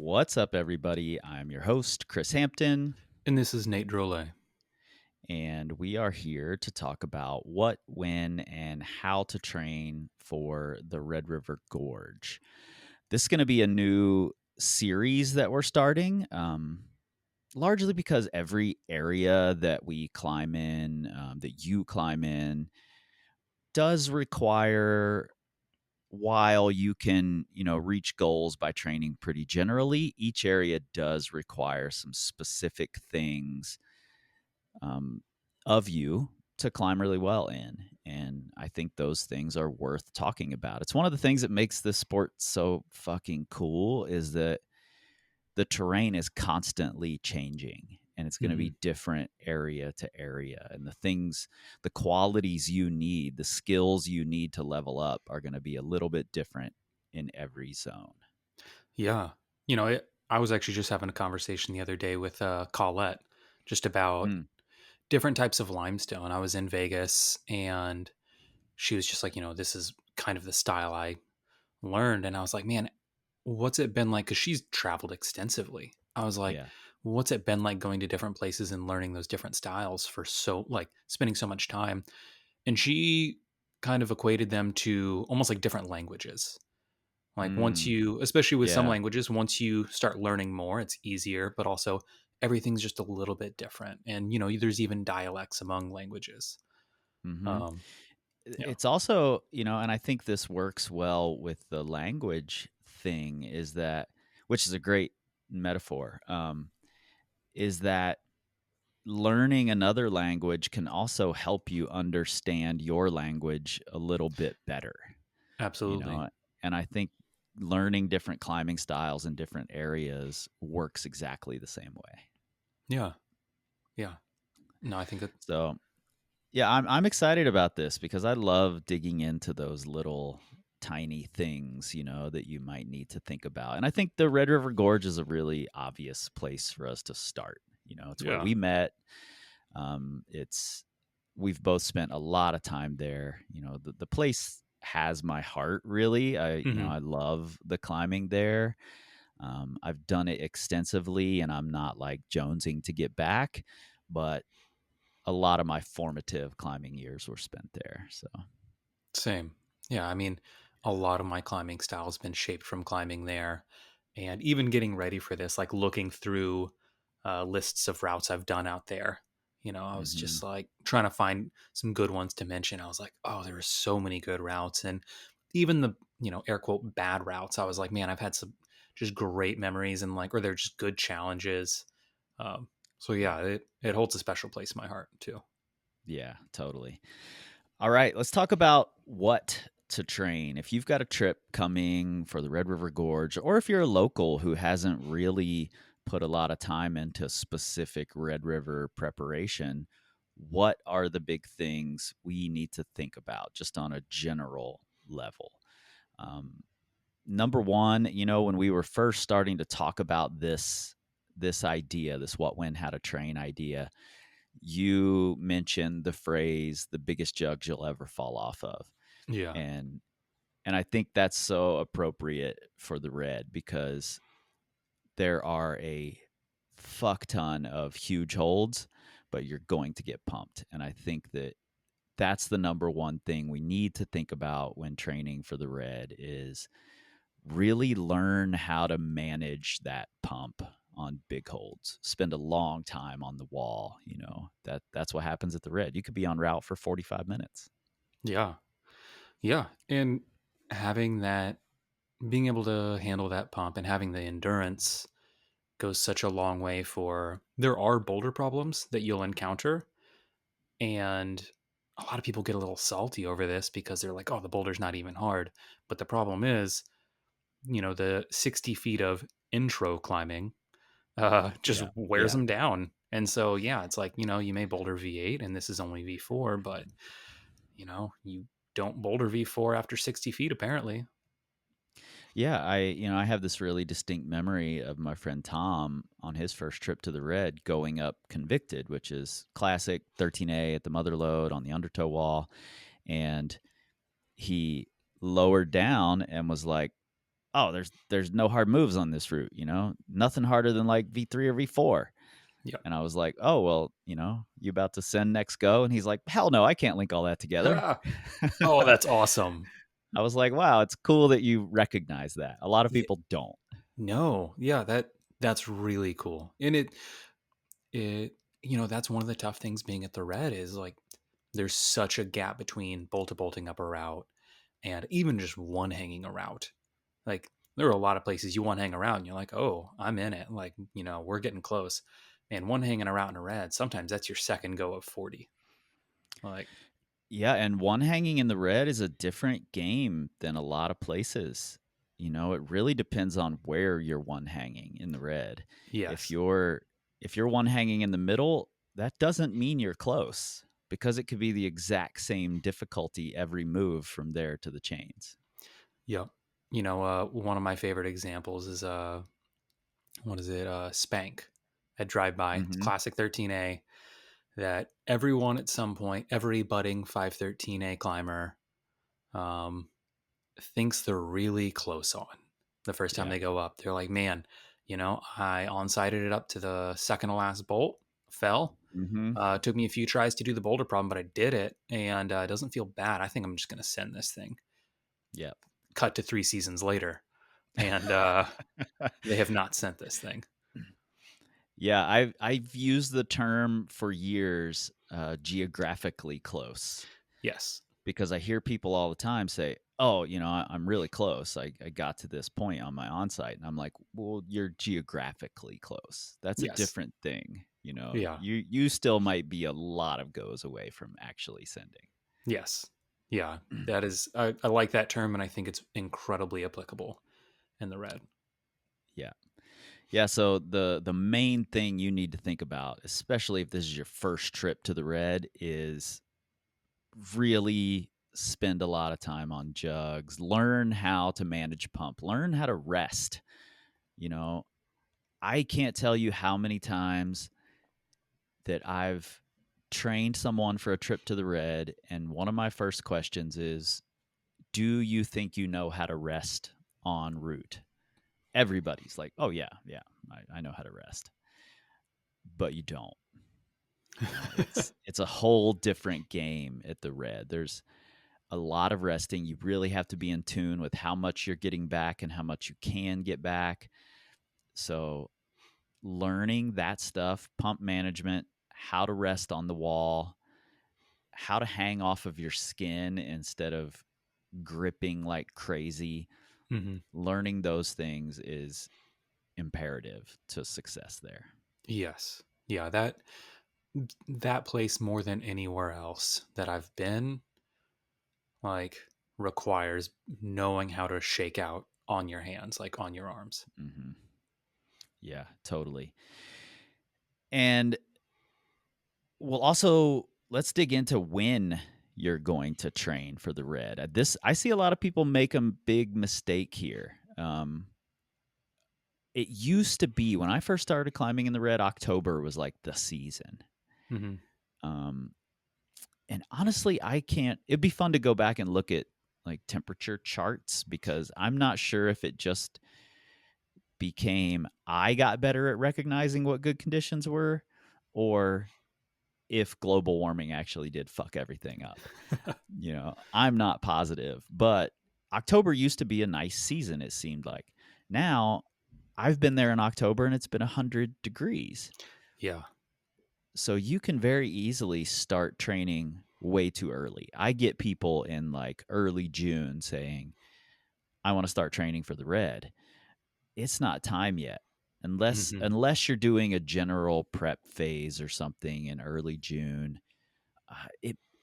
What's up, everybody? I'm your host, Chris Hampton, And this is Nate Drolet. and we are here to talk about what, when, and how to train for the Red River Gorge. This is going to be a new series that we're starting, largely because every area that we climb in, that you climb in, does require, while you can, reach goals by training pretty generally, each area does require some specific things of you to climb really well in. And I think those things are worth talking about. It's one of the things that makes this sport so fucking cool is that the terrain is constantly changing and it's going to be different area to area. And the qualities you need, the skills you need to level up are going to be a little bit different in every zone. Yeah. I was actually just having a conversation the other day with Colette just about Mm, different types of limestone. I was in Vegas and she was just like, this is kind of the style I learned. And I was like, man, what's it been like? Because she's traveled extensively. I was like, yeah. what's it been like going to different places and learning those different styles for spending so much time? And she kind of equated them to almost like different languages. Like once Mm, you, especially with some yeah. languages, once you start learning more, it's easier, but also everything's just a little bit different. And, there's even dialects among languages. Hmm. Um, yeah. It's also, and I think this works well with the language thing, is that, which is a great metaphor, is that learning another language can also help you understand your language a little bit better, you Absolutely. know? And I think learning different climbing styles in different areas works exactly the same way. Yeah. Yeah. No, I think that, So, yeah, I'm excited about this because I love digging into those little tiny things, that you might need to think about. And I think the Red River Gorge is a really obvious place for us to start. It's where yeah. we met. It's We've both spent a lot of time there. The place has my heart, really. Hmm. I love the climbing there. I've done it extensively, and I'm not like jonesing to get back, but a lot of my formative climbing years were spent there. So, Same. Yeah. I mean, a lot of my climbing style has been shaped from climbing there. And even getting ready for this, like looking through lists of routes I've done out there, I was mhm. just like trying to find some good ones to mention. I was like, oh, there are so many good routes. And even the, air quote, bad routes, I was like, man, I've had some just great memories and like, or they're just good challenges. Um, so yeah, it holds a special place in my heart too. Yeah, totally. All right, let's talk about what to train. If you've got a trip coming for the Red River Gorge, or if you're a local who hasn't really put a lot of time into specific Red River preparation, what are the big things we need to think about just on a general level? Um, Number one, when we were first starting to talk about this idea, this what, when, how to train idea, you mentioned the phrase "the biggest jugs you'll ever fall off of," Yeah. and I think that's so appropriate for the red because there are a fuck ton of huge holds, but you're going to get pumped, and I think that that's the number one thing we need to think about when training for the red is really learn how to manage that pump on big holds. Spend a long time on the wall. That's what happens at the red. You could be on route for 45 minutes. Yeah. Yeah. And having that, being able to handle that pump and having the endurance goes such a long way for there are boulder problems that you'll encounter, and a lot of people get a little salty over this because they're like, oh, the boulder's not even hard, but the problem is, the 60 feet of intro climbing just Yeah. wears Yeah. them down. And so yeah, it's like, you may boulder V8 and this is only V4, but you don't boulder V4 after 60 feet apparently. Yeah, I have this really distinct memory of my friend Tom on his first trip to the red going up Convicted, which is classic 13A at the mother load on the undertow wall, and he lowered down and was like, oh, there's no hard moves on this route, nothing harder than like V3 or V4. Yep. And I was like, oh, well, you about to send next go? And he's like, hell no, I can't link all that together. Oh, that's awesome. I was like, wow, it's cool that you recognize that. A lot of Yeah, people don't. no, yeah, that's really cool. And it that's one of the tough things being at the red is like there's such a gap between bolt to bolting up a route and even just one hanging a route. Like there are a lot of places you one hang around and you're like, oh, I'm in it. Like, we're getting close. And one hanging a route in a red, sometimes that's your second go of 40. Like, Yeah, and one hanging in the red is a different game than a lot of places. It really depends on where you're one hanging in the red. If yes. you're if you're one hanging in the middle, that doesn't mean you're close because it could be the exact same difficulty every move from there to the chains. Yep. One of my favorite examples is what is it? Spank at Drive By, Mhm. classic 13A that everyone at some point, every budding 513A climber um, thinks they're really close on the first time Yeah. they go up. They're like, man, I on-sided it up to the second to last bolt, fell. Mhm. Took me a few tries to do the boulder problem, but I did it, and it doesn't feel bad. I think I'm just going to send this thing. Yep. Cut to 3 seasons later, and they have not sent this thing. Yeah, I've used the term for years, geographically close, Yes, because I hear people all the time say, "Oh, I'm really close. I got to this point on my onsite," and I'm like, "Well, you're geographically close. That's a yes, different thing. yeah, You still might be a lot of goes away from actually sending." yes, yeah. That is, I like that term, and I think it's incredibly applicable in the red. Yeah. Yeah, so the main thing you need to think about, especially if this is your first trip to the red, is really spend a lot of time on jugs, learn how to manage pump, learn how to rest. You know, I can't tell you how many times that I've trained someone for a trip to the red, and one of my first questions is, do you think you know how to rest en route? Everybody's like, oh, yeah, yeah, I know how to rest. But you don't. It's a whole different game at the red. There's a lot of resting. You really have to be in tune with how much you're getting back and how much you can get back. So, learning that stuff, pump management, how to rest on the wall, how to hang off of your skin instead of gripping like crazy, hmm learning those things is imperative to success there. Yes, yeah. That place more than anywhere else that I've been, like, requires knowing how to shake out on your hands, like on your arms. Hmm. Yeah, totally. And well, also, let's dig into when you're going to train for the red. This I see a lot of people make a big mistake here. It used to be when I first started climbing in the red, October was like the season. hmm Um, and honestly, I can't. It'd be fun to go back and look at like temperature charts because I'm not sure if it just became I got better at recognizing what good conditions were, or if global warming actually did fuck everything up. I'm not positive, but October used to be a nice season, it seemed like. Now, I've been there in October and it's been 100 degrees. Yeah. So you can very easily start training way too early. I get people in like early June saying, I want to start training for the red. It's not time yet. Unless hmm unless you're doing a general prep phase or something in early June,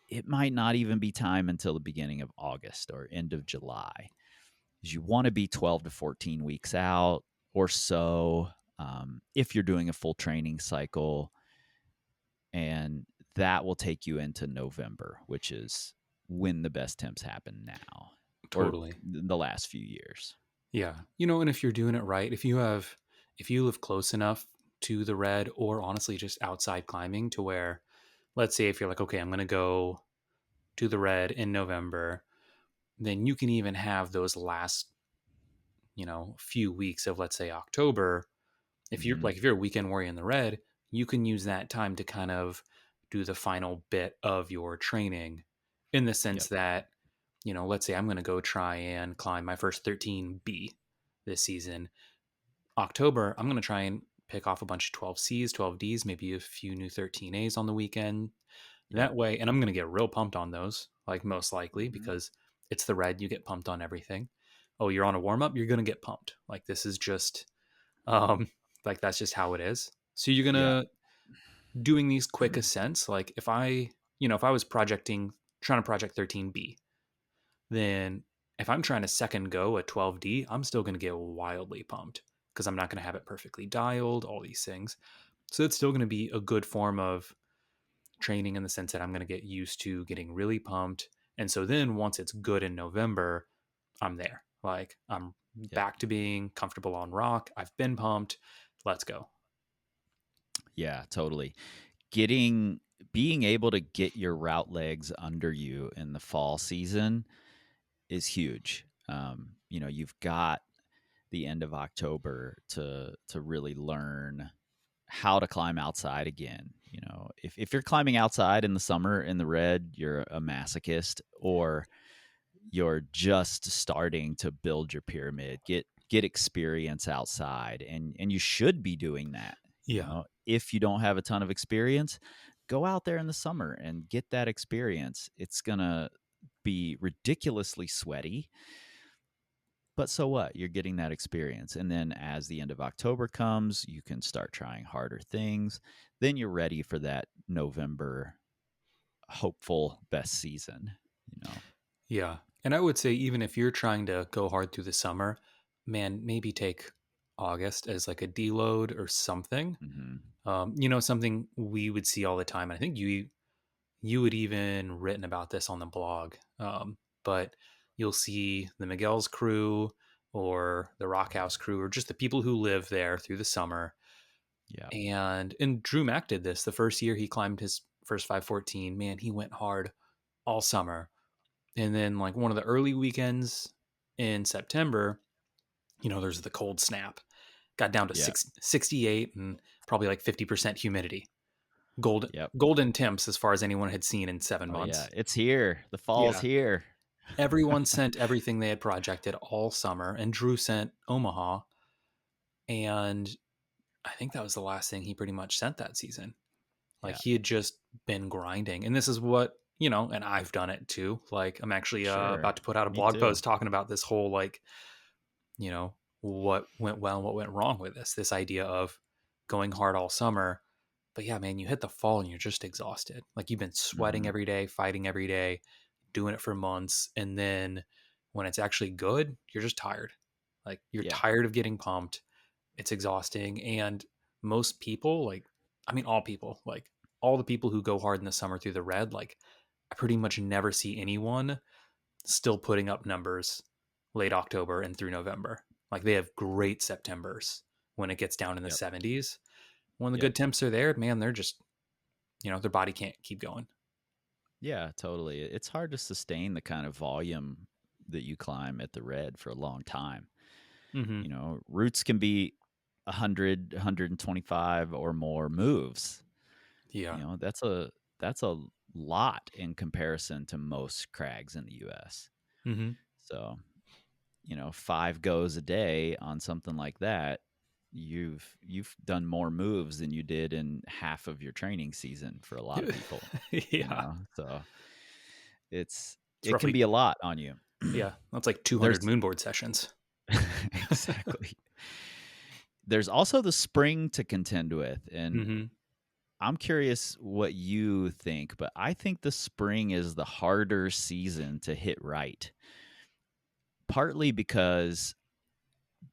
it might not even be time until the beginning of August or end of July. You want to be 12 to 14 weeks out or so, if you're doing a full training cycle, and that will take you into November, which is when the best temps happen now, or Totally. the last few years. Yeah. And if you're doing it right, if you live close enough to the red or honestly just outside climbing to where, let's say if you're like, okay, I'm going to go to the red in November, then you can even have those last few weeks of, let's say, October, Hmm. if you're a weekend warrior in the red, you can use that time to kind of do the final bit of your training, in the sense Yep. that, let's say I'm going to go try and climb my first 13B this season. October, I'm going to try and pick off a bunch of 12Cs, 12Ds, maybe a few new 13As on the weekend. Yep. That way, and I'm going to get real pumped on those, like most likely, Hmm. because it's the red, you get pumped on everything. Oh, you're on a warm up, you're going to get pumped. Like this is just, um, like that's just how it is. So you're going Yeah. to doing these quick ascents. Like if I was trying to project 13B, then if I'm trying to second go a 12D, I'm still going to get wildly pumped because I'm not going to have it perfectly dialed, all these things. So it's still going to be a good form of training in the sense that I'm going to get used to getting really pumped. And so then once it's good in November, I'm there. Like I'm Yep. back to being comfortable on rock. I've been pumped. Let's go. Yeah, totally. Getting Being able to get your route legs under you in the fall season is huge. You've got the end of October to really learn how to climb outside again. If you're climbing outside in the summer in the red, you're a masochist, or you're just starting to build your pyramid. Get experience outside, and you should be doing that. Yeah. If you don't have a ton of experience, go out there in the summer and get that experience. It's gonna be ridiculously sweaty, but so what? You're getting that experience. And then as the end of October comes, you can start trying harder things. Then you're ready for that November hopeful best season, you know. Yeah. And I would say, even if you're trying to go hard through the summer, man, maybe take August as like a deload or something. Mhm. Something we would see all the time. And I think you had even written about this on the blog. But you'll see the Miguel's crew or the Rockhouse crew or just the people who live there through the summer. Yeah. And Drew Mack did this the first year he climbed his first 514. Man, he went hard all summer. And then like one of the early weekends in September, there's the cold snap. Got down to Yeah. 68 and probably like 50% humidity. Golden Yep. golden temps as far as anyone had seen in seven Oh yeah, months. it's here. The fall's Yeah. here. Everyone sent everything they had projected all summer, and Drew sent Omaha. And I think that was the last thing he pretty much sent that season. Like Yeah. he had just been grinding. And this is what, and I've done it too. Like I'm actually Sure. about to put out a Me blog too. post talking about this whole, like, you know, what went well and what went wrong with this idea of going hard all summer. But yeah, man, you hit the fall and you're just exhausted. Like you've been sweating Mhm. every day, fighting every day, doing it for months. And then when it's actually good, you're just tired. Like you're Yeah. tired of getting pumped. It's exhausting. And most people, like, I mean, all people, like all the people who go hard in the summer through the red, like I pretty much never see anyone still putting up numbers late October and through November. Like they have great Septembers when it gets down in the Yep. 70s. When the Yep. good temps are there, man, they're just, their body can't keep going. Yeah, totally. It's hard to sustain the kind of volume that you climb at the red for a long time. Mm-hmm. Routes can be 100, 125 or more moves. Yeah. That's a lot in comparison to most crags in the US. Mm-hmm. So, 5 goes a day on something like that, you've done more moves than you did in half of your training season for a lot of people, Yeah. So It's it can roughly, be a lot on you. yeah, that's like 200 There's moonboard sessions. exactly. There's also the spring to contend with, and Mm-hmm. I'm curious what you think, but I think the spring is the harder season to hit right. Partly because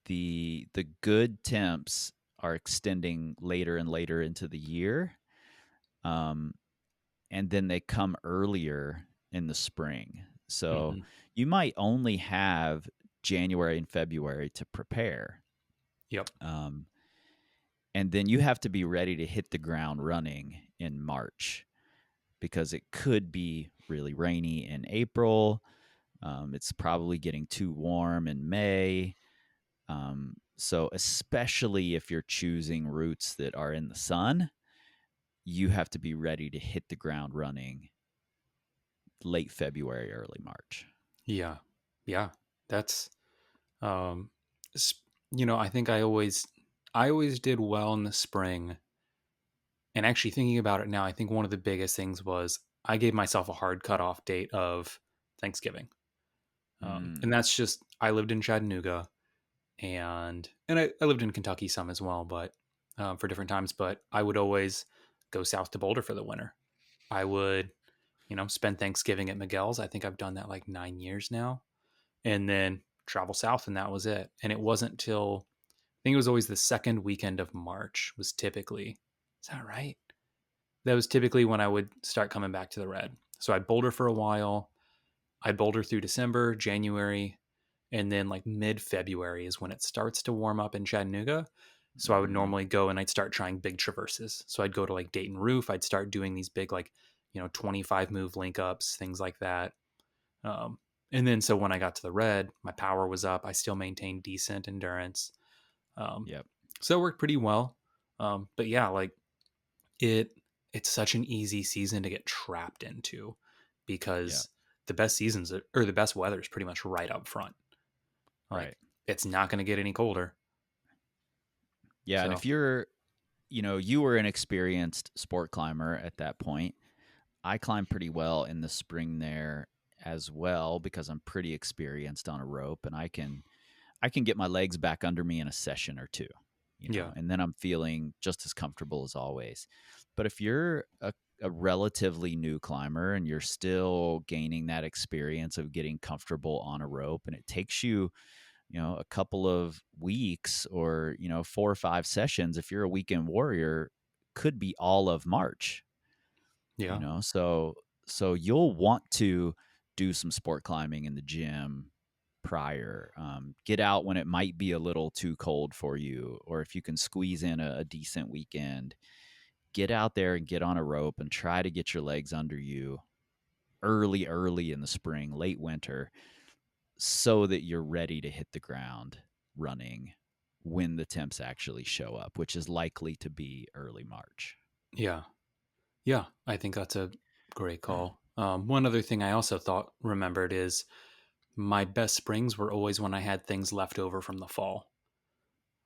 the good temps are extending later and later into the year, um, and then they come earlier in the spring. So Mm-hmm. you might only have January and February to prepare, Yep. um, and then you have to be ready to hit the ground running in March because it could be really rainy in April. It's probably getting too warm in May. So especially if you're choosing routes that are in the sun, you have to be ready to hit the ground running late February, early March. Yeah. Yeah. That's um you know, I think I always did well in the spring. And actually thinking about it now, I think one of the biggest things was I gave myself a hard cutoff date of Thanksgiving. And Mm, that's just I lived in Chattanooga and I lived in Kentucky some as well, but for different times. But I would always go south to Boulder for the winter. I would, spend Thanksgiving at Miguel's. I think I've done that like 9 years now, and then travel south, and that was it. And it wasn't till I think it was always the second weekend of March was typically. Is that right? That was typically when I would start coming back to the red. So I'd boulder for a while. I'd boulder through December, January, and then like mid February is when it starts to warm up in Chattanooga. So I would mhm. normally go and I'd start trying big traverses. So I'd go to like Dayton Roof. I'd start doing these big, like, 25 move link ups, things like that. Um, and then so when I got to the red, my power was up. I still maintained decent endurance. Um, Yep. so it worked pretty well. But yeah, like it, it's such an easy season to get trapped into Yep. because the best seasons or the best weather is pretty much right up front. Like Right. it's not going to get any colder. Yeah, and So if you were an experienced sport climber at that point. I climb pretty well in the spring there as well because I'm pretty experienced on a rope and I can get my legs back under me in a session or two, yeah, and then I'm feeling just as comfortable as always. But if you're a relatively new climber and you're still gaining that experience of getting comfortable on a rope and it takes you, a couple of weeks or, 4 or 5 sessions, if you're a weekend warrior, could be all of March, yeah, so you'll want to do some sport climbing in the gym prior. Get out when it might be a little too cold for you, or if you can squeeze in a decent weekend, get out there and get on a rope and try to get your legs under you early in the spring, late winter, so that you're ready to hit the ground running when the temps actually show up, which is likely to be early March. yeah, yeah. I think that's a great call. One other thing I also thought remembered is my best springs were always when I had things left over from the fall.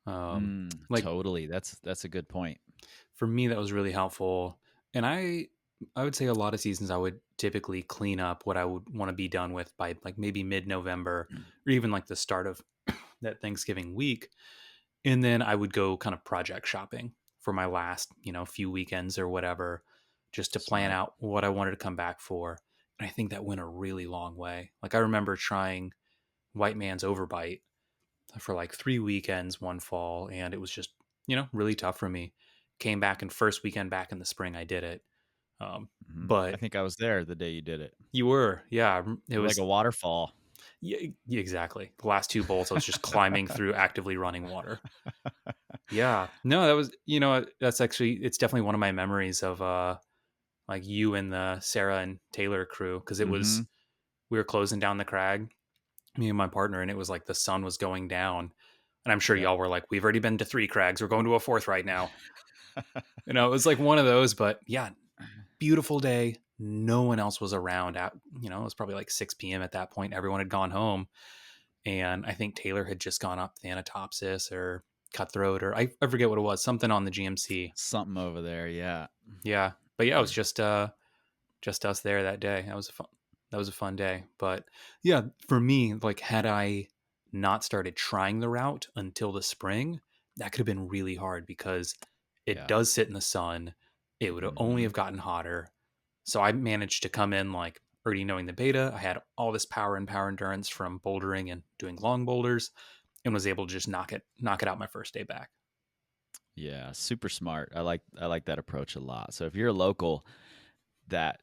Like Totally. That's a good point. for me, that was really helpful. And I would say a lot of seasons I would typically clean up what I would want to be done with by like maybe mid November or even like the start of that Thanksgiving week. And then I would go kind of project shopping for my last, few weekends or whatever, just to plan Smart. out what I wanted to come back for. And I think that went a really long way. Like I remember trying White Man's Overbite for like 3 weekends one fall, and it was just, really tough for me. Came back and first weekend back in the spring, I did it. I But think I was there the day you did it. you were, yeah, it You're like was, a waterfall. yeah, exactly. The last two bolts, I was just climbing through actively running water. Yeah. No, that was, that's actually, it's definitely one of my memories of, like you and the Sarah and Taylor crew. Cause it was, Mhm. we were closing down the crag, me and my partner, and it was like the sun was going down. And I'm sure Yep. y'all were like, we've already been to 3 crags. We're going to a fourth right now. It was like one of those, but yeah, beautiful day. No one else was around it was probably like 6 p.m. at that point. Everyone had gone home. And I think Taylor had just gone up Thanatopsis or Cutthroat or I forget what it was, something on the GMC. Something over there, yeah. Yeah. But yeah, it was just us there that day. That was a fun day. But yeah, for me, like had I not started trying the route until the spring, that could have been really hard because it Yeah. does sit in the sun. It would only Mhm. have gotten hotter. So I managed to come in like already knowing the beta. I had all this power and power endurance from bouldering and doing long boulders and was able to just knock it out my first day back. Yeah, super smart. I like that approach a lot. So if you're a local, that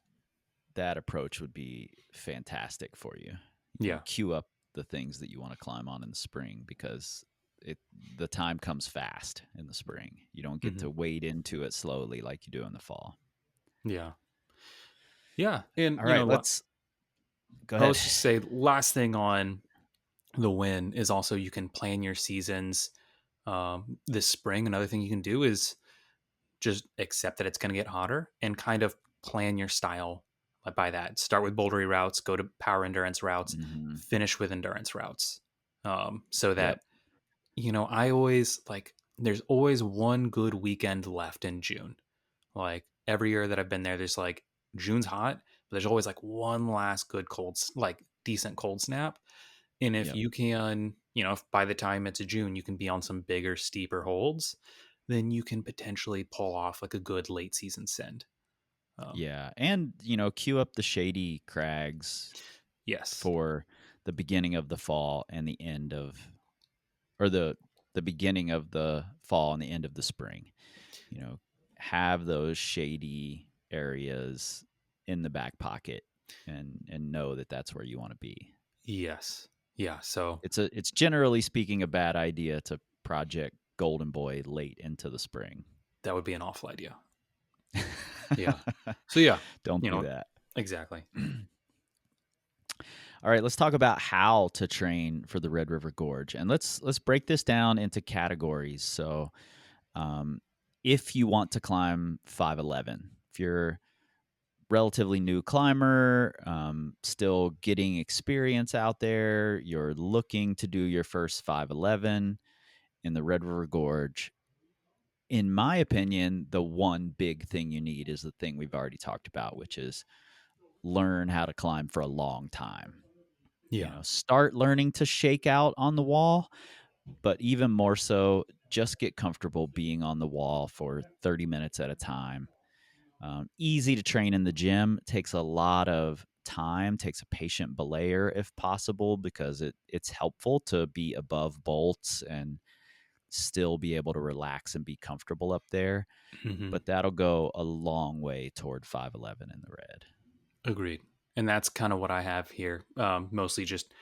that approach would be fantastic for you. Yeah. Queue up the things that you want to climb on in the spring because it the time comes fast in the spring. You don't get Hmm. to wade into it slowly like you do in the fall. Yeah. Yeah. And, All right, let's go I ahead. was just say last thing on the win is also you can plan your seasons this spring. Another thing you can do is just accept that it's going to get hotter and kind of plan your style by that. Start with bouldery routes, go to power endurance routes, Hmm. finish with endurance routes. So Yep. that, I always like, there's always one good weekend left in June. Like every year that I've been there, there's like, June's hot, but there's always like one last good like decent cold snap. And if Yep. you can, if by the time it's June, you can be on some bigger, steeper holds, then you can potentially pull off like a good late season send. Um, Yeah. And, queue up the shady crags yes. for the beginning of the fall and the end of, or the beginning of the fall and the end of the spring. You know, have those shady areas in the back pocket and know that that's where you want to be. Yes. Yeah. So It's generally speaking a bad idea to project Golden Boy late into the spring. that would be an awful idea. Yeah. So yeah, Don't you do know, that. exactly. All right, let's talk about how to train for the Red River Gorge, and let's break this down into categories. So, um, if you want to climb 511, if you're relatively new climber, still getting experience out there, you're looking to do your first 511 in the Red River Gorge. In my opinion, the one big thing you need is the thing we've already talked about, which is learn how to climb for a long time. Yeah. Start learning to shake out on the wall, but even more so, just get comfortable being on the wall for 30 minutes at a time. Easy to train in the gym, takes a lot of time, takes a patient belayer if possible, because it's helpful to be above bolts and still be able to relax and be comfortable up there. Hmm. But that'll go a long way toward 511 in the red. Agreed. And that's kind of what I have here. Mostly just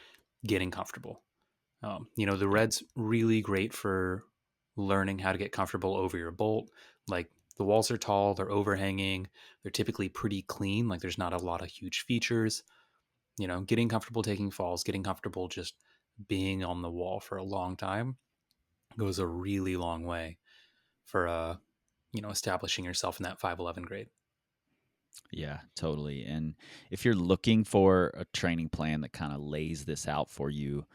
getting comfortable. The Yep. red's really great for learning how to get comfortable over your bolt. Like the walls are tall, they're overhanging, they're typically pretty clean. Like there's not a lot of huge features. Getting comfortable taking falls, getting comfortable just being on the wall for a long time goes a really long way for establishing yourself in that 511 grade. Yeah, totally. And if you're looking for a training plan that kind of lays this out for you,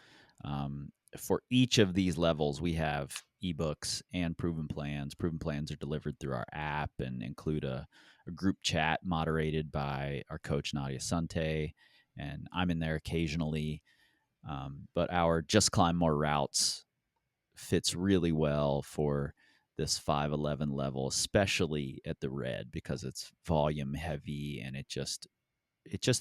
for each of these levels, we have ebooks and proven plans. Proven plans are delivered through our app and include a group chat moderated by our coach, Nadia Sante. And I'm in there occasionally. But our Just Climb More Routes fits really well for this 511 level, especially at the red, because it's volume heavy and it just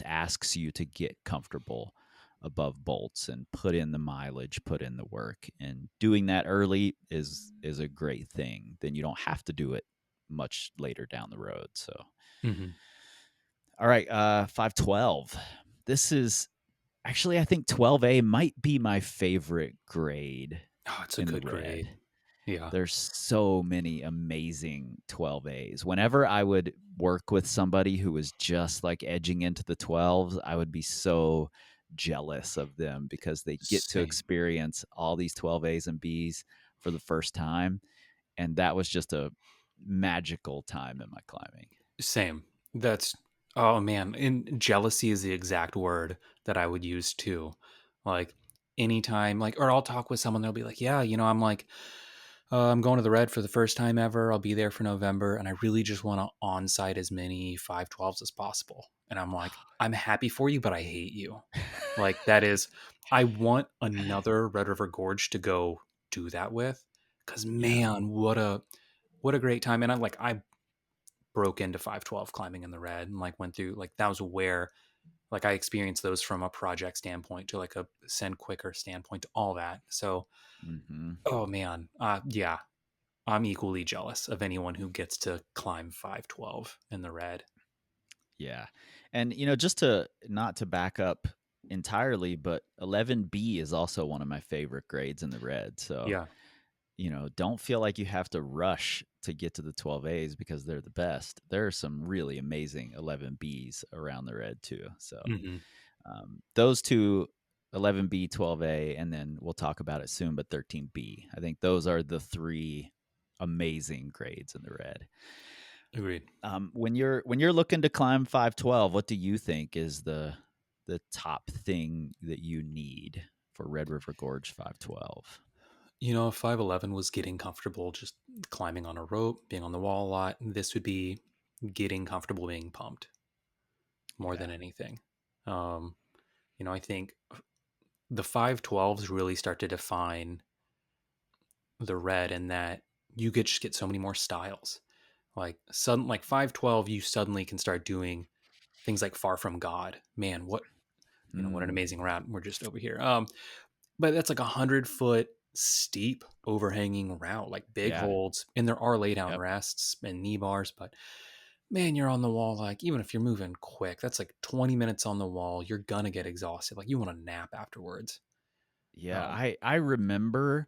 asks you to get comfortable above bolts and put in the mileage, put in the work. And doing that early is a great thing. Then you don't have to do it much later down the road. So Hmm. all right, 512. This is actually, I think 12A might be my favorite grade Oh, it's a in the good grade. red. Yeah. There's so many amazing 12As. Whenever I would work with somebody who was just like edging into the 12s, I would be so jealous of them because they get to Same. experience all these 12As and Bs for the first time. And that was just a magical time in my climbing. Same. That's oh man, and jealousy is the exact word that I would use too. Like anytime, like, or I'll talk with someone, they'll be like, "Yeah, I'm like, I'm going to the Red for the first time ever. I'll be there for November, and I really just want to on-site as many 512s as possible." And I'm like, "I'm happy for you, but I hate you." Like that is, I want another Red River Gorge to go do that with, because Yeah. man, what a great time. And I broke into 512 climbing in the red and like went through like that was where like I experienced those from a project standpoint to like a send quicker standpoint to all that. So, Hmm. oh man, yeah, I'm equally jealous of anyone who gets to climb 512 in the red. Yeah. And, just to not to back up entirely, but 11B is also one of my favorite grades in the red. So, Yeah. don't feel like you have to rush to get to the 12As because they're the best. There are some really amazing 11Bs around the red too. So, Hmm. those two. 11B, 12A, and then we'll talk about it soon, but 13B. I think those are the three amazing grades in the red. Agreed. When you're looking to climb 512, what do you think is the top thing that you need for Red River Gorge 512? You know, if 511 was getting comfortable just climbing on a rope, being on the wall a lot, this would be getting comfortable being pumped more Yeah. than anything. Um, I think the 512s really start to define the red in that you could just get so many more styles. Like 512, you suddenly can start doing things like Far From God. Man, what an Mm, amazing route. We're just over here. But that's like 100-foot steep overhanging route, like big yeah. holds, and there are lay down Yep. rests and knee bars, but man, you're on the wall. Like, even if you're moving quick, that's like 20 minutes on the wall. You're gonna get exhausted. Like, you want to nap afterwards. Yeah. Um, I remember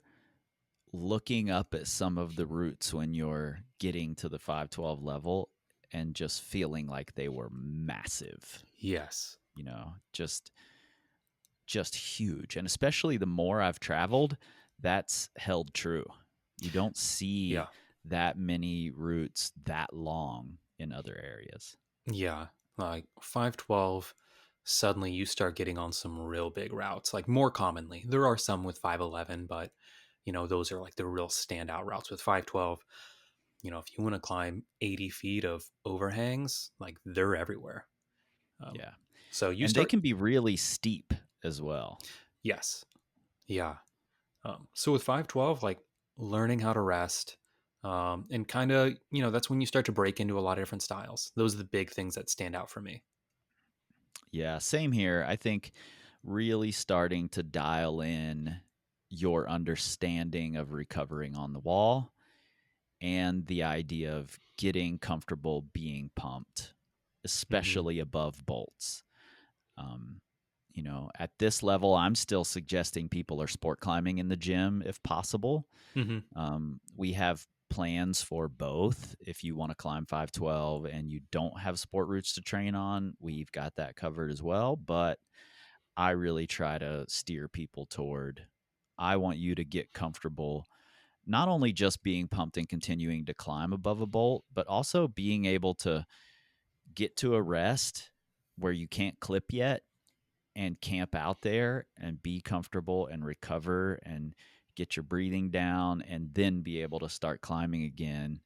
looking up at some of the routes when you're getting to the 512 level and just feeling like they were massive, yes. just huge. And especially the more I've traveled, that's held true. You don't see Yeah. that many routes that long in other areas. Yeah. Like 512, suddenly you start getting on some real big routes. Like, more commonly, there are some with 511, but those are like the real standout routes with 512. If you want to climb 80 feet of overhangs, like, they're everywhere. Um, Yeah. so you And they start, can be really steep as well. yes. Yeah. So with 512, like, learning how to rest, and kind of, that's when you start to break into a lot of different styles. Those are the big things that stand out for me. Yeah, same here. I think really starting to dial in your understanding of recovering on the wall and the idea of getting comfortable being pumped, Hmm. especially above bolts. Um, at this level, I'm still suggesting people are sport climbing in the gym if possible. Hmm. We have plans for both. If you want to climb 512 and you don't have sport routes to train on, we've got that covered as well. But I really try to steer people toward I want you to get comfortable not only just being pumped and continuing to climb above a bolt, but also being able to get to a rest where you can't clip yet and camp out there and be comfortable and recover and get your breathing down and then be able to start climbing again,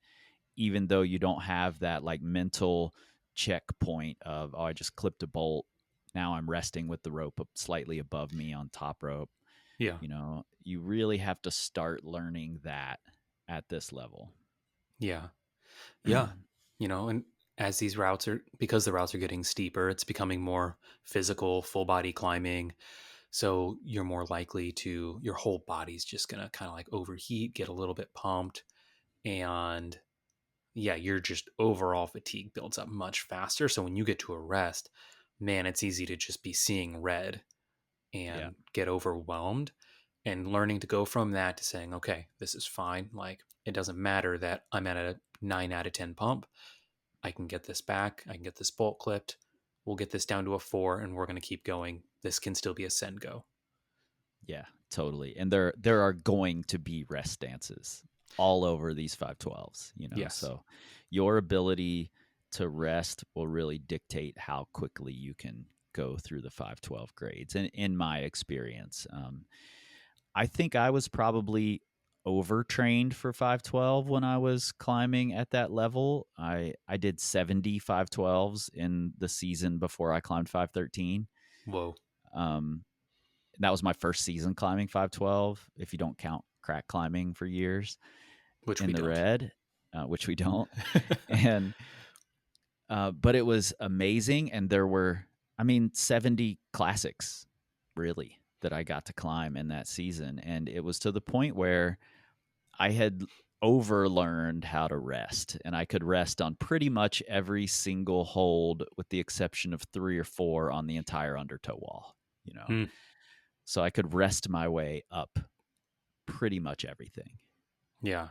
even though you don't have that like mental checkpoint of, oh, I just clipped a bolt. Now I'm resting with the rope up slightly above me on top rope. Yeah. You really have to start learning that at this level. Yeah. Yeah. And as these routes are, because the routes are getting steeper, it's becoming more physical, full body climbing. So you're more likely to, your whole body's just going to kind of like overheat, get a little bit pumped. And yeah, your just overall fatigue builds up much faster. So when you get to a rest, man, it's easy to just be seeing red Yeah. and get overwhelmed. And learning to go from that to saying, okay, this is fine. Like, it doesn't matter that I'm at a 9 out of 10 pump. I can get this back. I can get this bolt clipped. We'll get this down to a 4, and we're going to keep going. This can still be a send go. Yeah, totally. And there are going to be rest dances all over these 512s, Yes. So your ability to rest will really dictate how quickly you can go through the 512 grades. And in my experience, I think I was probably overtrained for 512 when I was climbing at that level. I did 70 512s in the season before I climbed 513. Whoa. Um, that was my first season climbing 512, if you don't count crack climbing for years Which in we the don't. red, which we don't. And but it was amazing, and there were, 70 classics, really, that I got to climb in that season, and it was to the point where I had overlearned how to rest, and I could rest on pretty much every single hold, with the exception of 3 or 4 on the entire undertow wall. You know, Hmm. so I could rest my way up pretty much everything. Yeah.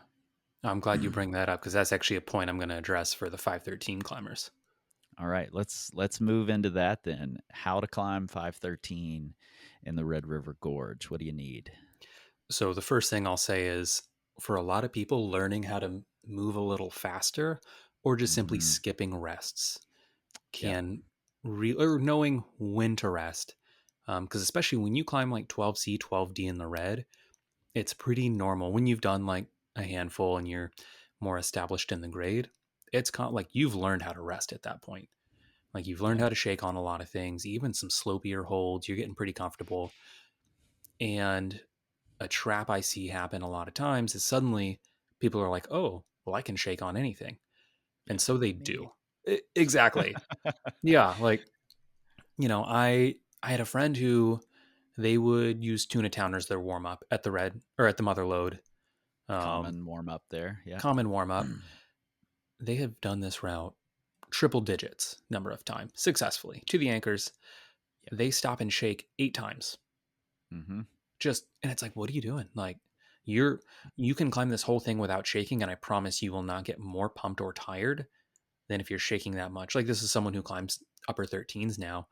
I'm glad you bring that up because that's actually a point I'm going to address for the 513 climbers. All right, let's move into that then. How to climb 513. in the Red River Gorge? What do you need? So the first thing I'll say is for a lot of people, learning how to move a little faster or just simply Hmm. skipping rests Yep. can or knowing when to rest. Because especially when you climb like 12C, 12D in the red, it's pretty normal when you've done like a handful and you're more established in the grade. It's like you've learned how to rest at that point. Like you've learned Yeah. how to shake on a lot of things, even some slopier holds. You're getting pretty comfortable. And a trap I see happen a lot of times is suddenly people are like, oh, well, I can shake on anything. And Yeah. so they Me. do. Exactly. Yeah. Like, I had a friend who they would use tuna town as their warm up at the red or at the mother load. Um, Common warm up there. Yeah. common warm up. They have done this route triple digits number of times successfully to the anchors. Yeah. They stop and shake 8 times. Hmm. Just and it's like, what are you doing? Like you can climb this whole thing without shaking, and I promise you will not get more pumped or tired than if you're shaking that much. Like this is someone who climbs upper 13s now.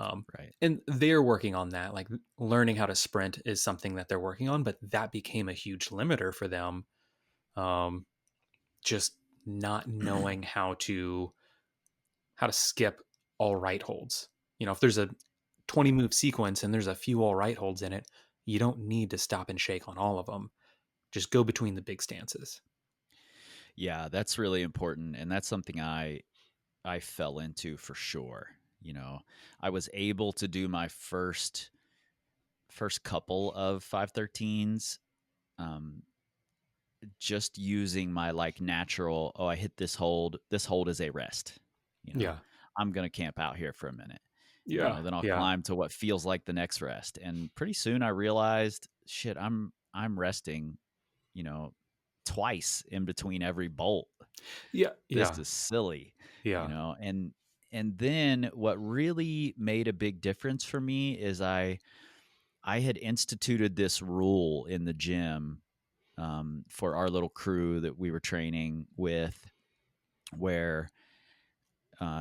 Um, Right. and they're working on that. Like learning how to sprint is something that they're working on, but that became a huge limiter for them. Um, just not knowing how to skip all right holds. If there's a 20 move sequence and there's a few all right holds in it, you don't need to stop and shake on all of them. Just go between the big stances. Yeah, that's really important, and that's something I fell into for sure. You know, I was able to do my first couple of 513s, um, just using my like natural. Oh, I hit this hold. This hold is a rest. You know, Yeah. I'm gonna camp out here for a minute. Yeah. Then I'll Yeah. climb to what feels like the next rest, and pretty soon I realized, shit, I'm resting. You know, twice in between every bolt. Yeah. This Yeah. is silly, Yeah. and then what really made a big difference for me is I had instituted this rule in the gym, for our little crew that we were training with, where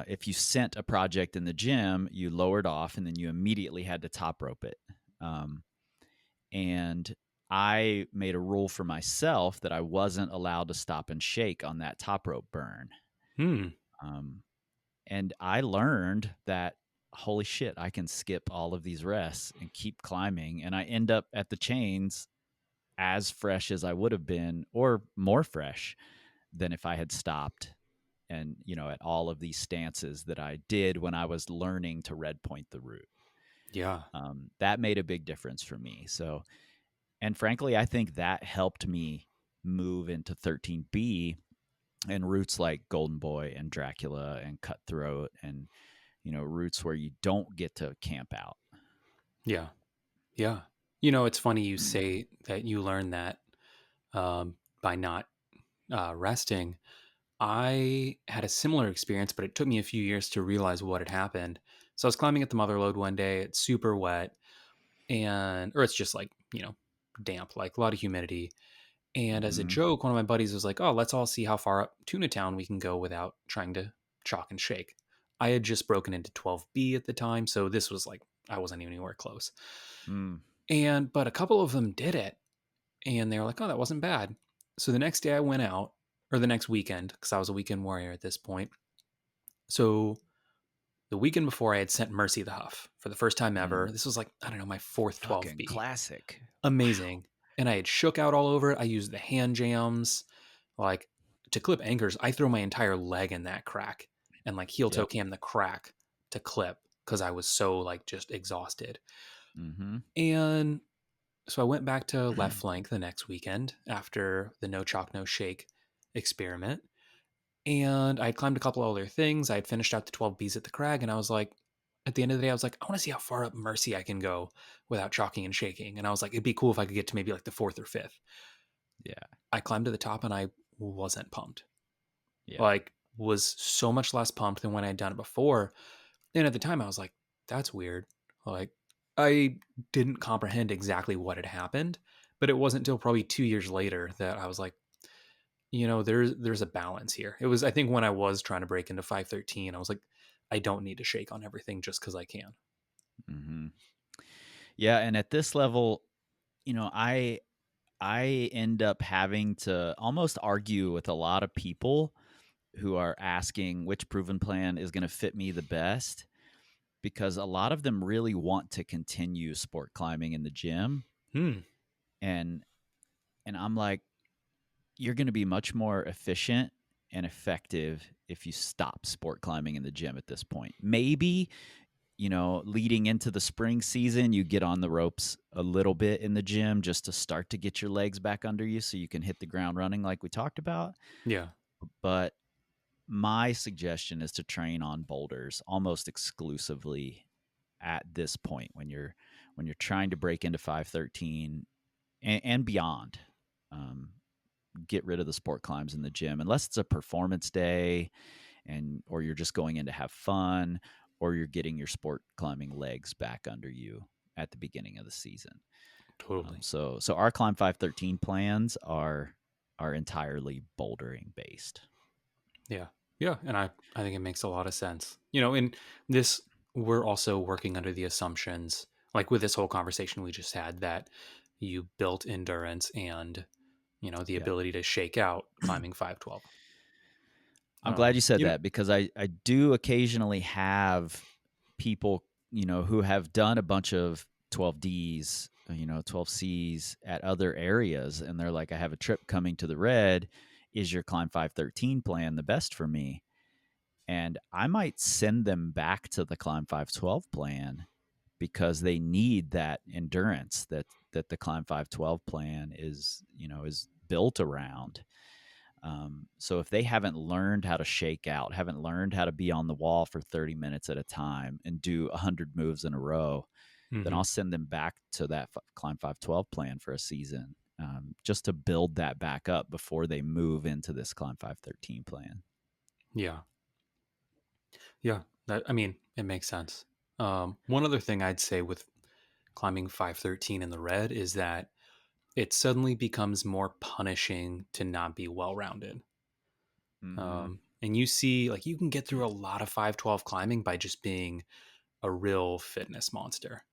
if you sent a project in the gym, you lowered off and then you immediately had to top rope it. Um, and I made a rule for myself that I wasn't allowed to stop and shake on that top rope burn. Hmm. Um, and I learned that, holy shit, I can skip all of these rests and keep climbing. And I end up at the chains as fresh as I would have been, or more fresh than if I had stopped and, at all of these stances that I did when I was learning to red point the route. Yeah. That made a big difference for me. So, and frankly, I think that helped me move into 13B and routes like Golden Boy and Dracula and Cutthroat and, routes where you don't get to camp out. Yeah. Yeah. It's funny you say that you learned that by not resting. I had a similar experience, but it took me a few years to realize what had happened. So I was climbing at the mother lode one day. It's super wet, or it's just like, damp, like a lot of humidity. And as a Mm-hmm. joke, one of my buddies was like, oh, let's all see how far up Tuna Town we can go without trying to chalk and shake. I had just broken into 12B at the time. So this was like, I wasn't even anywhere close. Mm. But a couple of them did it and they were like, oh, that wasn't bad. So the next day I went out, or the next weekend, because I was a weekend warrior at this point. So the weekend before, I had sent Mercy the Huff for the first time ever. Mm. This was like, I don't know, my fourth Fucking 12B. classic. Wow. Amazing. And I had shook out all over it. I used the hand jams. Like to clip anchors, I threw my entire leg in that crack and like heel toe Yep. cam the crack to clip because I was so like just exhausted. Mm-hmm. And so I went back to left flank the next weekend after the no chalk, no shake experiment. And I had climbed a couple other things. I had finished out the 12Bs at the crag. And I was like, at the end of the day, I was like, I want to see how far up Mercy I can go without chalking and shaking. And I was like, it'd be cool if I could get to maybe like the fourth or fifth. Yeah. I climbed to the top and I wasn't pumped. Yeah. Like, was so much less pumped than when I had done it before. And at the time, I was like, that's weird. Like, I didn't comprehend exactly what had happened, but it wasn't until probably 2 years later that I was like, there's a balance here. It was, I think, when I was trying to break into 513, I was like, I don't need to shake on everything just because I can. Mm-hmm. Yeah, and at this level, I end up having to almost argue with a lot of people who are asking which proven plan is going to fit me the best, because a lot of them really want to continue sport climbing in the gym, Hmm. and I'm like, you're going to be much more efficient and effective if you stop sport climbing in the gym at this point. Maybe, leading into the spring season, you get on the ropes a little bit in the gym just to start to get your legs back under you so you can hit the ground running like we talked about. Yeah. But my suggestion is to train on boulders almost exclusively at this point when you're trying to break into 513 and beyond. Um, get rid of the sport climbs in the gym unless it's a performance day, and or you're just going in to have fun, or you're getting your sport climbing legs back under you at the beginning of the season. Totally. So our climb 513 plans are entirely bouldering based. Yeah. Yeah. And I think it makes a lot of sense. In this, we're also working under the assumptions, like with this whole conversation we just had, that you built endurance and, the Yeah. ability to shake out climbing 512. I'm glad you said You know, that, because I do occasionally have people, who have done a bunch of 12Ds, 12Cs at other areas, and they're like, I have a trip coming to the red. Is your climb 513 plan the best for me? And I might send them back to the climb 512 plan because they need that endurance that the climb 512 plan is built around. So if they haven't learned how to shake out, haven't learned how to be on the wall for 30 minutes at a time and do 100 moves in a row, then hmm I'll send them back to that climb 512 plan for a season, just to build that back up before they move into this climb 513 plan. yeah. Yeah. I mean, it makes sense. One other thing I'd say with climbing 513 in the red is that it suddenly becomes more punishing to not be well rounded. Mm-hmm. And you see, like, you can get through a lot of 512 climbing by just being a real fitness monster.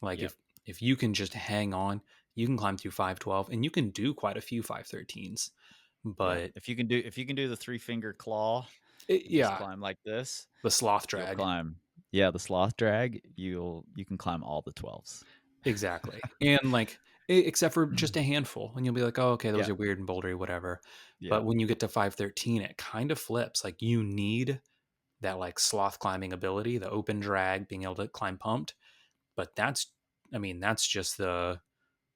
Like, Yep. if you can just hang on, you can climb through 512 and you can do quite a few 513s. Yeah. But If you can do the three finger claw and just yeah, climb like this, the sloth you'll drag. climb. Yeah, the sloth drag. You can climb all the 12s. Exactly. And like, except for just a handful. And you'll be like, oh, okay, those Yeah. are weird and bouldery, whatever. Yeah. But when you get to 513, it kind of flips. Like, you need that like sloth climbing ability, the open drag, being able to climb pumped. But I mean, that's just the,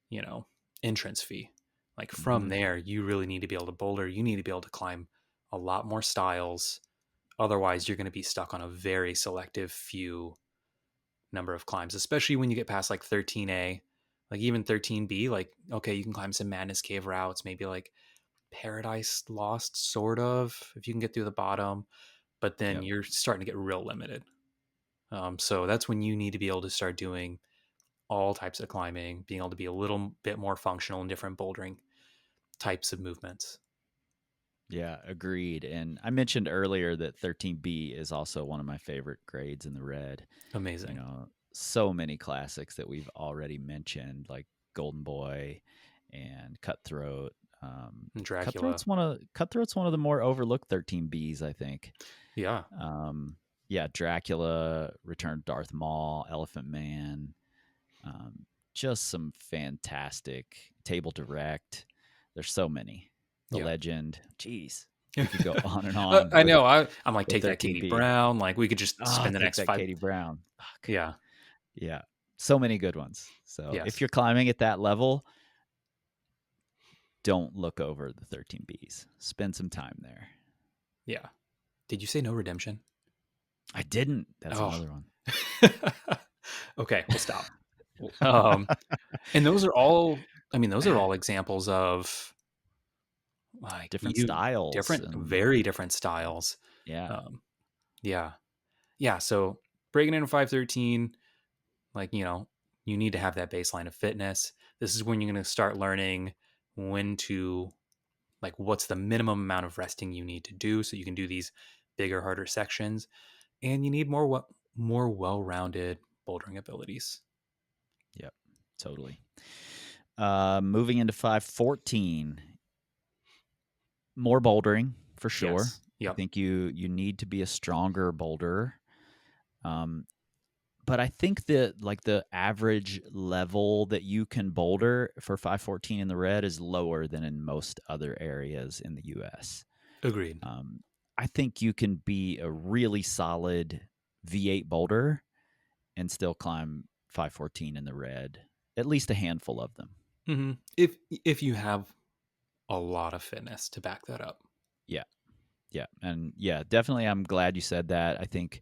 you know, entrance fee. Like, from Mm-hmm. there, you really need to be able to boulder. You need to be able to climb a lot more styles. Otherwise, you're going to be stuck on a very selective few number of climbs, especially when you get past like 13A, like even 13B. Like, okay, you can climb some Madness Cave routes, maybe like Paradise Lost, sort of, if you can get through the bottom, but then Yep. you're starting to get real limited. So that's when you need to be able to start doing all types of climbing, being able to be a little bit more functional in different bouldering types of movements. Yeah, agreed. And I mentioned earlier that 13B is also one of my favorite grades in the red. Amazing. So many classics that we've already mentioned, like Golden Boy and Cutthroat. And Dracula. Cutthroat's one of the more overlooked 13Bs, I think. Yeah. Yeah, Dracula, Return of Darth Maul, Elephant Man, um, just some fantastic Table Direct. There's so many. The Yeah. Legend. Jeez, we could go on and on I with know. I'm like, the take that Katie 13B. Brown. Like, we could just Ah, spend the take next that five. Katie Brown. Fuck. Yeah. Yeah. So many good ones. So if Yes. you're climbing at that level, don't look over the 13Bs. Spend some time there. Yeah. Did you say no redemption? I didn't. That's Oh. another one. Okay, we'll stop. Um, and those are all. I mean, those are all examples of like Different you styles different, and very different styles. yeah. Um, yeah, yeah. So breaking into 513, like you need to have that baseline of fitness. This is when you're going to start learning when to like what's the minimum amount of resting you need to do so you can do these bigger, harder sections, and you need more well-rounded bouldering abilities. Yep. Totally. Moving into 514, more bouldering for sure. Yes. I Yep. think you need to be a stronger boulderer. Um, but I think that like the average level that you can boulder for 514 in the red is lower than in most other areas in the US. Agreed. Um, I think you can be a really solid V8 boulder and still climb 514 in the red, at least a handful of them. hmm if you have a lot of fitness to back that up. Yeah. Yeah. And yeah, definitely. I'm glad you said that. I think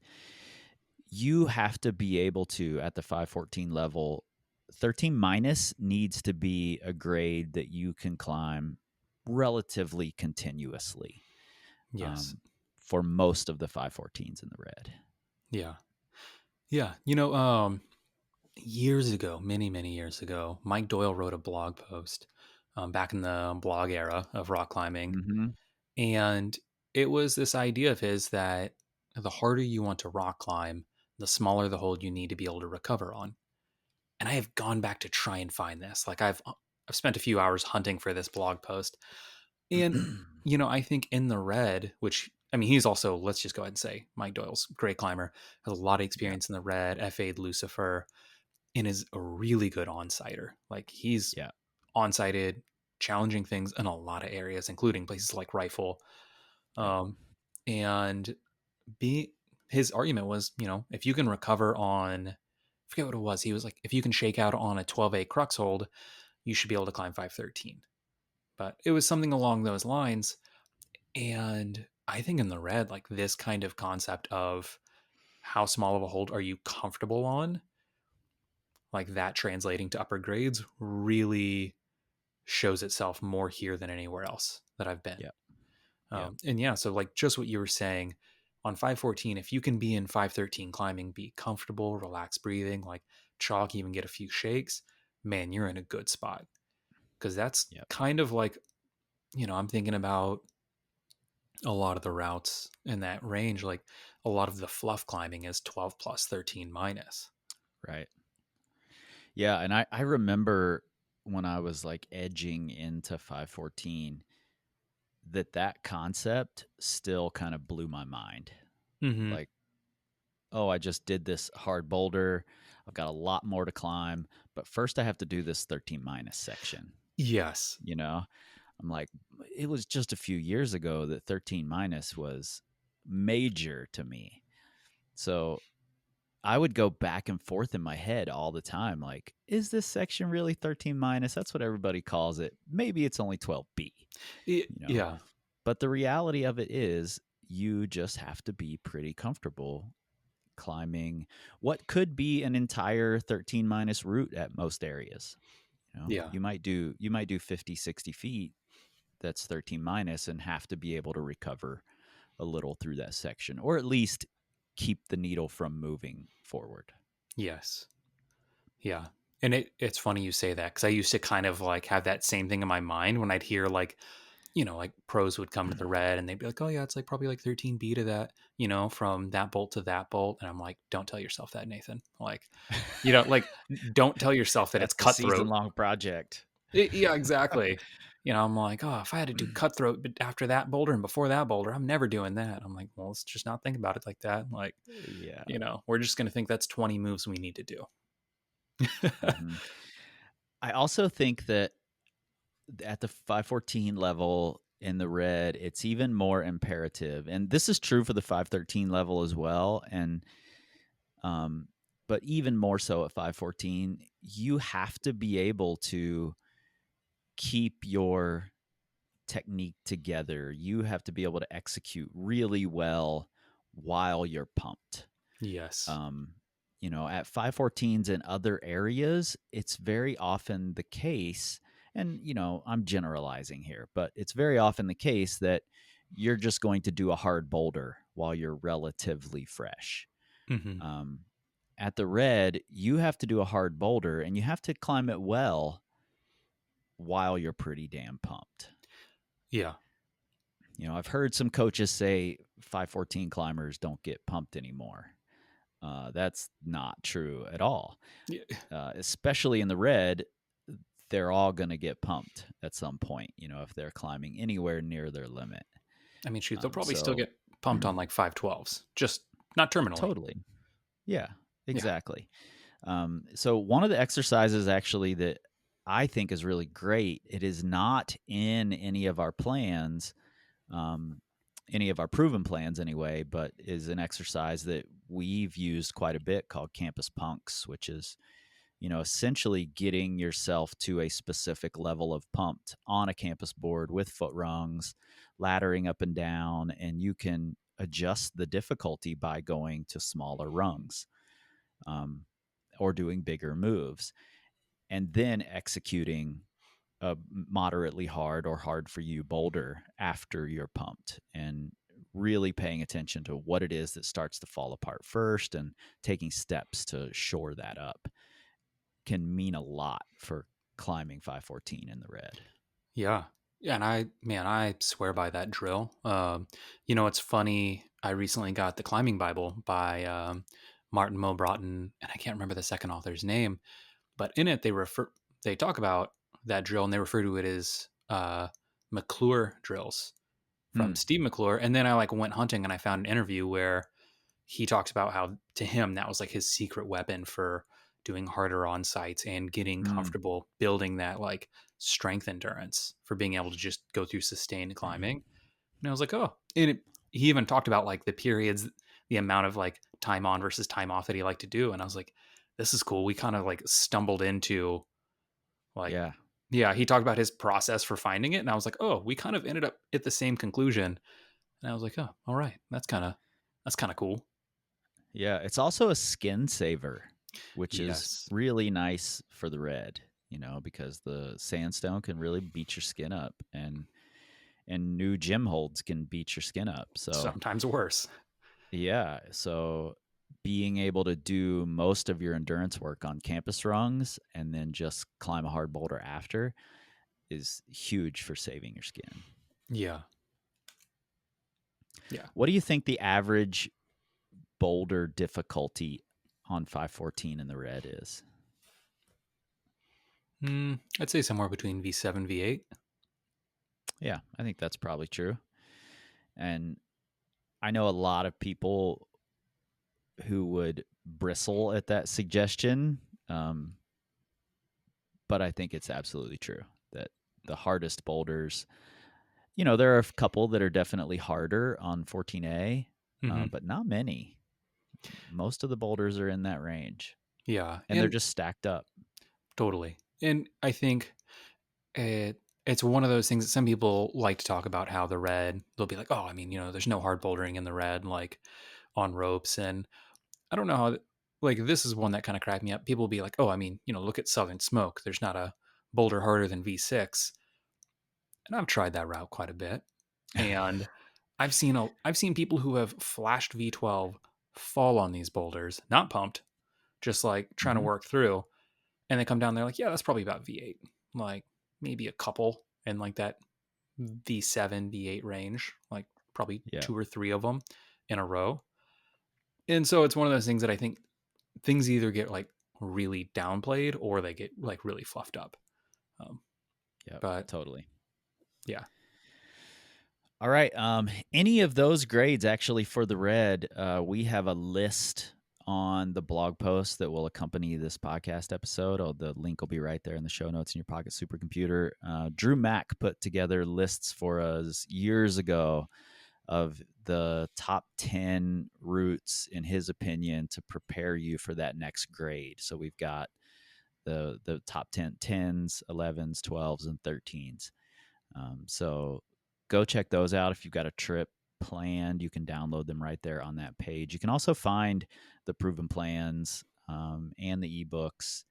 you have to be able to, at the 514 level, 13 minus needs to be a grade that you can climb relatively continuously Yes. um, for most of the 514s in the red. Yeah. Yeah. Years ago, many, many years ago, Mike Doyle wrote a blog post back in the blog era of rock climbing. Mm-hmm. And it was this idea of his that the harder you want to rock climb, the smaller the hold you need to be able to recover on. And I have gone back to try and find this. Like I've spent a few hours hunting for this blog post. And I think in the red, which I mean, he's also, let's just go ahead and say Mike Doyle's a great climber, has a lot of Yeah. experience in the red, FA'd Lucifer, and is a really good on-sighter. Like he's Yeah. on-sighted, challenging things in a lot of areas, including places like rifle. Yeah. Um, and be his argument was, if you can recover on, I forget what it was. He was like, if you can shake out on a 12A crux hold, you should be able to climb 513. But it was something along those lines. And I think in the red, like this kind of concept of how small of a hold are you comfortable on, like that translating to upper grades really shows itself more here than anywhere else that I've been. Yeah. Yeah. And yeah, so like just what you were saying on 514, if you can be in 513 climbing, be comfortable, relax breathing, like chalk, even get a few shakes, man, you're in a good spot. Because that's Yeah. kind of like, I'm thinking about a lot of the routes in that range. Like a lot of the fluff climbing is 12 plus 13 minus. Right. Yeah. And I remember when I was like edging into 514 that concept still kind of blew my mind. Mm-hmm. Like, oh, I just did this hard boulder. I've got a lot more to climb, but first I have to do this 13 minus section. Yes. You know, I'm like, it was just a few years ago that 13 minus was major to me. So I would go back and forth in my head all the time. Like, is this section really 13 minus? That's what everybody calls it. Maybe it's only 12B, you know? Yeah. But the reality of it is, you just have to be pretty comfortable climbing what could be an entire 13 minus route at most areas. Yeah. You might do 50, 60 feet that's 13 minus and have to be able to recover a little through that section, or at least keep the needle from moving forward. Yes. Yeah. And it's funny you say that because I used to kind of like have that same thing in my mind when I'd hear like, like pros would come to the red and they'd be like, oh, yeah, it's like probably like 13B to that, from that bolt to that bolt. And I'm like, don't tell yourself that, Nathan. Like, like, don't tell yourself that it's That's the cutthroat. season long project. Yeah, exactly. I'm like, oh, if I had to do cutthroat but after that boulder and before that boulder, I'm never doing that. I'm like, well, let's just not think about it like that. Like, Yeah. we're just going to think that's 20 moves we need to do. Hmm. I also think that at the 514 level in the red, it's even more imperative. And this is true for the 513 level as well. Um, but even more so at 514, you have to be able to keep your technique together. You have to be able to execute really well while you're pumped. Yes. Um, at 514s in other areas, it's very often the case, and, I'm generalizing here, but it's very often the case that you're just going to do a hard boulder while you're relatively fresh. hmm Um, at the red, you have to do a hard boulder and you have to climb it well while you're pretty damn pumped. Yeah. I've heard some coaches say 514 climbers don't get pumped anymore. That's not true at all. Yeah. Especially in the red, they're all going to get pumped at some point, if they're climbing anywhere near their limit. I mean, shoot, they'll probably still So get pumped on like 512s, just not terminally. totally. Yeah, Yeah. exactly. So one of the exercises actually that I think is really great, it is not in um, any of our proven plans anyway, but is an exercise that we've used quite a bit called Campus Punks, which is, essentially getting yourself to a specific level of pumped on a campus board with foot rungs, laddering up and down, and you can adjust the difficulty by going to smaller rungs, um, or doing bigger moves, and then executing a moderately hard or hard for you boulder after you're pumped, and really paying attention to what it is that starts to fall apart first and taking steps to shore that up can mean a lot for climbing 514 in the red. Yeah. Yeah. And I swear by that drill. It's funny. I recently got the Climbing Bible by Martin Mo Broughton, and I can't remember the second author's name, but in it they talk about that drill and they refer to it as McClure drills from Hmm. Steve McClure. And then I like went hunting and I found an interview where he talks about how to him that was like his secret weapon for doing harder on sites and getting Mm. comfortable building that like strength endurance for being able to just go through sustained climbing. And I was like, oh, he even talked about like the periods, the amount of like time on versus time off that he liked to do. And I was like, this is cool. We kind of like stumbled into like, Yeah. yeah, he talked about his process for finding it. And I was like, oh, we kind of ended up at the same conclusion. And I was like, oh, all right. That's kind of cool. Yeah. It's also a skin saver, which is Yes. really nice for the red, because the sandstone can really beat your skin up, and new gym holds can beat your skin up. So, Sometimes worse. yeah. So being able to do most of your endurance work on campus rungs and then just climb a hard boulder after is huge for saving your skin. Yeah. Yeah. What do you think the average boulder difficulty on 514 in the red is? I'd say somewhere between V7, V8. Yeah, I think that's probably true. And I know a lot of people who would bristle at that suggestion, um, but I think it's absolutely true that the hardest boulders, there are a couple that are definitely harder on 14A, Hmm. but not many. Most of the boulders are in that range, Yeah. and they're And just stacked up. totally. And I think it's one of those things that some people like to talk about how the red, they'll be like, oh, I mean, there's no hard bouldering in the red, like on ropes. And I don't know how, like, this is one that kind of cracked me up. People will be like, oh, I mean, look at Southern Smoke. There's not a boulder harder than V6. And I've tried that route quite a bit. And I've seen people who have flashed V12 fall on these boulders, not pumped, just like trying to Hmm. work through, and they come down there like, yeah, that's probably about V8, like maybe a couple in like that V7 V8 range, like probably Yeah. two or three of them in a row. And so it's one of those things that I think things either get like really downplayed or they get like really fluffed up. Um, Yep. but Totally. yeah, All right. Any of those grades actually for the red, we have a list on the blog post that will accompany this podcast episode. Oh, the link will be right there in the show notes in your pocket supercomputer. Drew Mack put together lists for us years ago of the top 10 routes, in his opinion, to prepare you for that next grade. So we've got the top 10 10s, 11s, 12s, and 13s. So go check those out. If you've got a trip planned, you can download them right there on that page. You can also find the proven plans, and the ebooks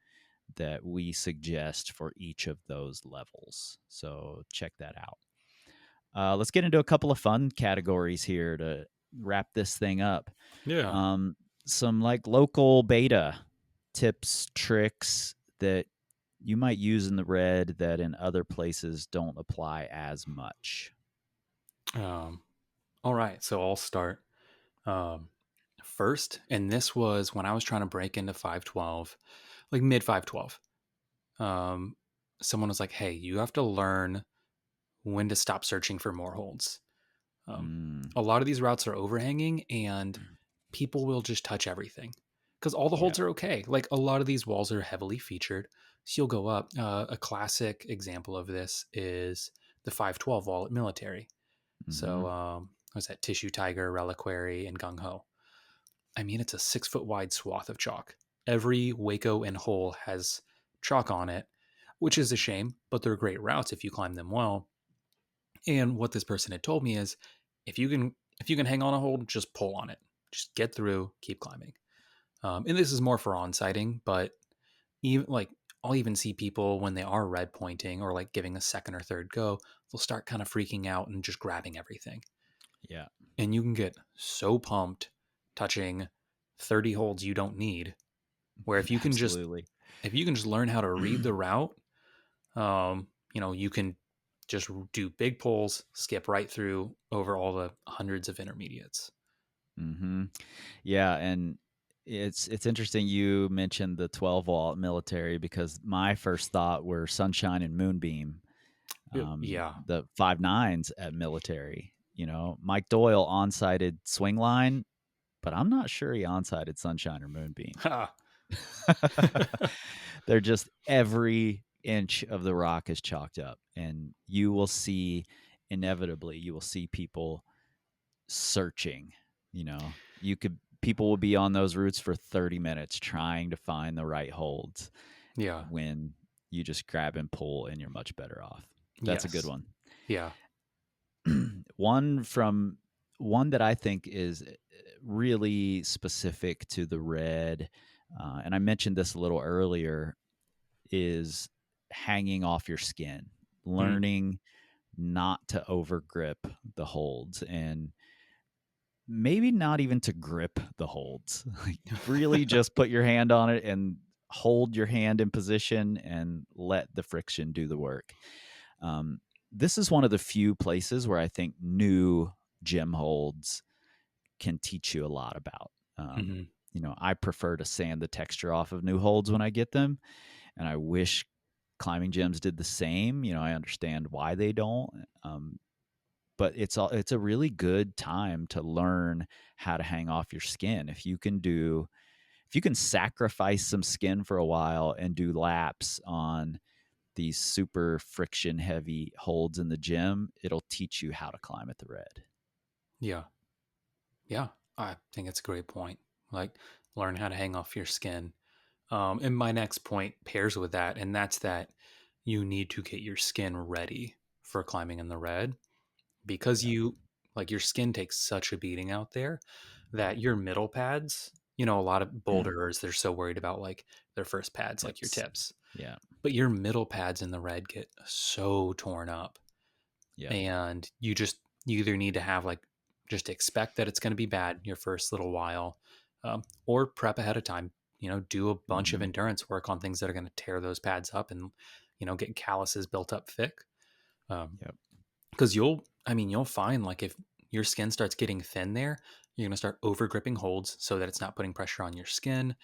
that we suggest for each of those levels. So check that out. Let's get into a couple of fun categories here to wrap this thing up. yeah. Um, some like local beta tips, tricks that you might use in the red that in other places don't apply as much. All right, so I'll start. Um, first, and this was when I was trying to break into 512, like mid 512. Um, Someone was like, "Hey, you have to learn when to stop searching for more holds." Um, Mm, a lot of these routes are overhanging, and people will just touch everything because all the yeah. holds are okay. Like a lot of these walls are heavily featured, so you'll go up. A classic example of this is the 512 wall at Military. Mm-hmm. So, what's that? Tissue Tiger, Reliquary, and Gung Ho. I mean, it's a 6 foot wide swath of chalk. Every Waco and hole has chalk on it, which is a shame, but they're great routes if you climb them well. And what this person had told me is if you can hang on a hold, just pull on it. Just get through, keep climbing. And this is more for on sighting, but even like I'll even see people when they are red pointing or like giving a second or third go, they'll start kind of freaking out and just grabbing everything. Yeah. And you can get so pumped touching 30 holds you don't need. Where Absolutely. if you can just learn how to read the route, you can just do big pulls, skip right through over all the hundreds of intermediates. Mm-hmm. Yeah, and it's interesting you mentioned the 12 wall military because my first thought were Sunshine and Moonbeam, Yeah. the 5 9s at military. You know, Mike Doyle on-sighted swing line, but I'm not sure he on-sighted Sunshine or Moonbeam. Ha. They're just every inch of the rock is chalked up, and you will see inevitably you will see people searching. You know, you could people will be on those routes for 30 minutes trying to find the right holds Yeah. when you just grab and pull and you're much better off. That's a good Yes. one. Yeah. One that I think is really specific to the red, and I mentioned this a little earlier, is hanging off your skin, Mm. learning not to overgrip the holds and maybe not even to grip the holds. Like really just put your hand on it and hold your hand in position and let the friction do the work. Um, this is one of the few places where I think new gym holds can teach you a lot about. Hmm. You know, I prefer to sand the texture off of new holds when I get them, and I wish climbing gyms did the same. You know, I understand why they don't, but it's a really good time to learn how to hang off your skin. If you can sacrifice some skin for a while and do laps on these super friction heavy holds in the gym, it'll teach you how to climb at the red. Yeah. Yeah. I think it's a great point. Like, learn how to hang off your skin. And my next point pairs with that, and that's that you need to get your skin ready for climbing in the red because Yep. your skin takes such a beating out there that your middle pads, a lot of boulderers, they're so worried about like their first pads, like your Tips. tips, Yeah. but your middle pads in the red get so torn up, Yep. and you either need to have like just expect that it's going to be bad your first little while, or prep ahead of time. Do a bunch of Mm-hmm. endurance work on things that are going to tear those pads up and get calluses built up thick. Um, Yep. because you'll find like if your skin starts getting thin there, you're going to start over gripping holds so that it's not putting pressure on your skin.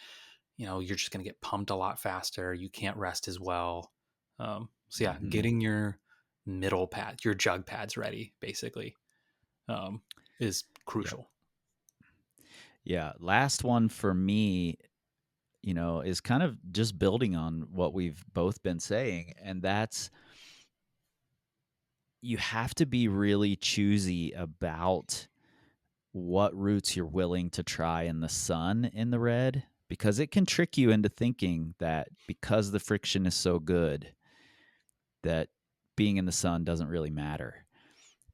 You're just going to get pumped a lot faster. You can't rest as well. So yeah, Mm-hmm. getting your middle pad, your jug pads ready basically, um, is Yep. crucial. Yeah. Last one for me, is kind of just building on what we've both been saying. And that's you have to be really choosy about what routes you're willing to try in the sun in the red because it can trick you into thinking that because the friction is so good that being in the sun doesn't really matter.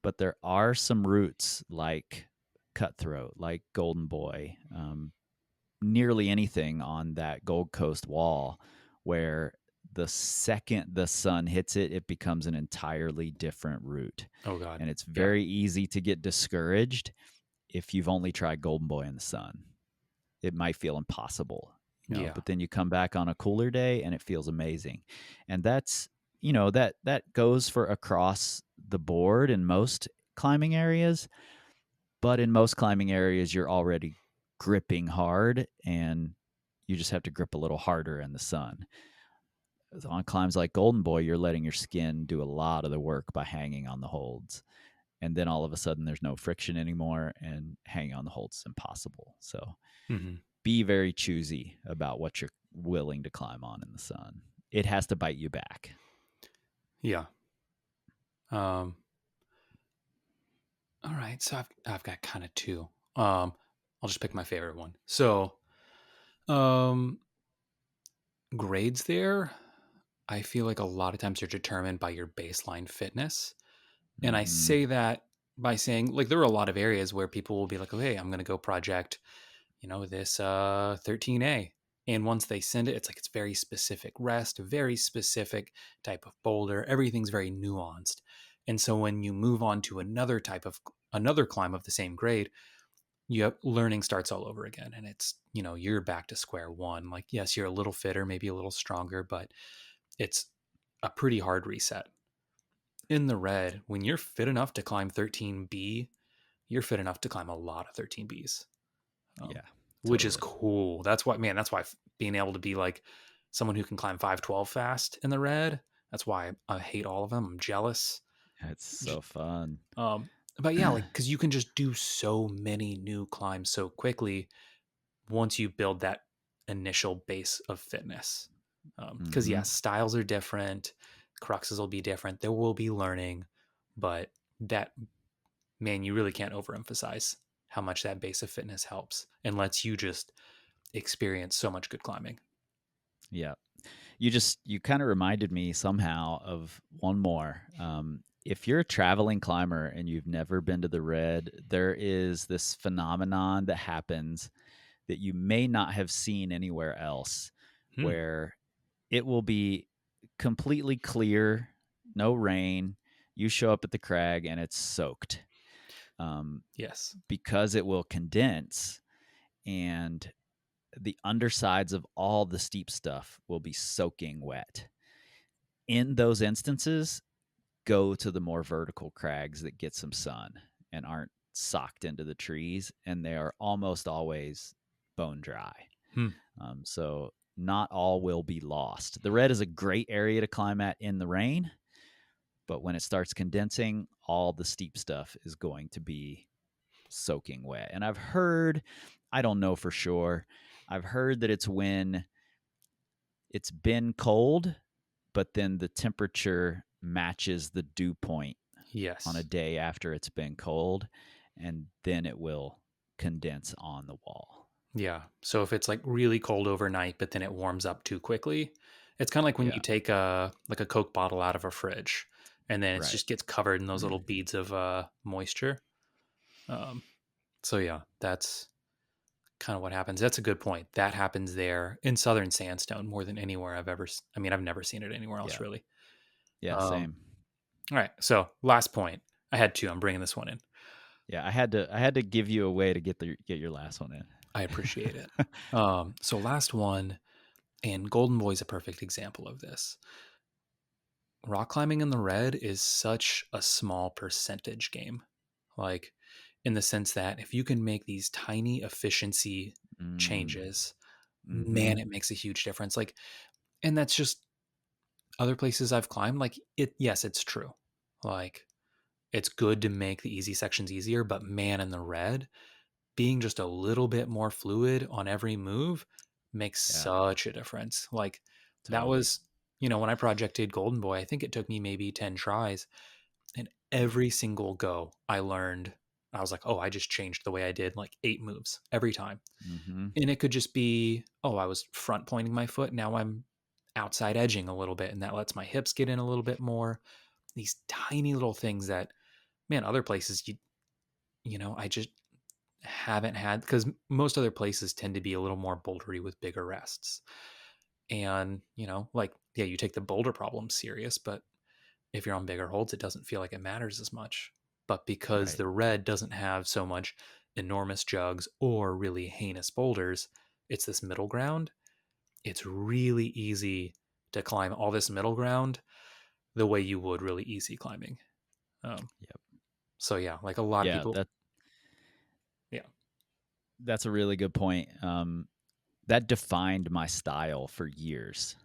But there are some routes like Cutthroat, like Golden Boy, nearly anything on that Gold Coast wall where the second the sun hits it, it becomes an entirely different route. Oh God. And it's Yeah. very easy to get discouraged if you've only tried Golden Boy in the sun. It might feel impossible, Yeah. but then you come back on a cooler day and it feels amazing. And that's, that goes for across the board in most climbing areas, but in most climbing areas you're already gripping hard, and you just have to grip a little harder in the sun. On climbs like Golden Boy, you're letting your skin do a lot of the work by hanging on the holds. And then all of a sudden there's no friction anymore, and hanging on the holds is impossible. So Hmm. be very choosy about what you're willing to climb on in the sun. It has to bite you back. Yeah. Um, all right. So I've got kind of two. I'll just pick my favorite one. So, um, grades there, I feel like a lot of times are determined by your baseline fitness. And I Mm-hmm. say that by saying, like, there are a lot of areas where people will be like, okay, I'm going to go project, this 13A. And once they send it, it's like it's very specific rest, very specific type of boulder. Everything's very nuanced. And so when you move on to another climb of the same grade, learning starts all over again. And it's, you're back to square one. Like, yes, you're a little fitter, maybe a little stronger, but it's a pretty hard reset. In the red, when you're fit enough to climb 13B, you're fit enough to climb a lot of 13Bs, um, Yeah, which is totally. cool. That's why, man, that's why being able to be like someone who can climb 512 fast in the red, that's why I hate all of them. I'm jealous. It's so fun. Um, but yeah, like, because you can just do so many new climbs so quickly once you build that initial base of fitness. Because, Mm-hmm. yes, styles are different, cruxes will be different, there will be learning, but that, man, you really can't overemphasize how much that base of fitness helps and lets you just experience so much good climbing. Yeah. You kind of reminded me somehow of one more. If you're a traveling climber and you've never been to the red, there is this phenomenon that happens that you may not have seen anywhere else, Hmm. where it will be completely clear, no rain. You show up at the crag and it's soaked, um, Yes. because it will condense, and the undersides of all the steep stuff will be soaking wet. In those instances, go to the more vertical crags that get some sun and aren't socked into the trees, and they are almost always bone dry. Hmm. So not all will be lost. The red is a great area to climb at in the rain, but when it starts condensing, all the steep stuff is going to be soaking wet. And I've heard, I don't know for sure, I've heard that it's when it's been cold, but then the temperature matches the dew point on a Yes. day after it's been cold, and then it will condense on the wall. Yeah. So if it's like really cold overnight, but then it warms up too quickly, it's kind of like when you Yeah, take a Coke bottle out of a fridge and then it right. just gets covered in those little beads of moisture. Um, so yeah, that's kind of what happens. That's a good point. That happens there in Southern Sandstone more than anywhere I've ever. I mean, I've never seen it anywhere else Yeah, really. yeah, Um, same. all right. So last point. I had two. I'm bringing this one in. Yeah, I had to give you a way to get your last one I appreciate it. in. So last one, and Golden Boy is a perfect example of this. Rock climbing in the red is such a small percentage game. Like, in the sense that if you can make these tiny efficiency Mm, changes, mm-hmm. man, it makes a huge difference. Like, and that's just other places I've climbed. Like, yes, it's true. Like, it's good to make the easy sections easier, but man, in the red, being just a little bit more fluid on every move makes Yeah, such a difference. Like, that totally. was, when I projected Golden Boy, I think it took me maybe 10 tries. And every single go, I learned, I was like, oh, I just changed the way I did like 8 moves every time. Mm-hmm. And it could just be, oh, I was front pointing my foot. Now I'm outside edging a little bit. And that lets my hips get in a little bit more. These tiny little things that, man, other places, I just haven't had, because most other places tend to be a little more bouldery with bigger rests. And, like, yeah, you take the boulder problem serious, but if you're on bigger holds, it doesn't feel like it matters as much. But because Right. the red doesn't have so much enormous jugs or really heinous boulders, it's this middle ground. It's really easy to climb all this middle ground the way you would really easy climbing. Um, Yep. so yeah, like a lot of Yeah, people, that yeah. That's a really good point. That defined my style for years,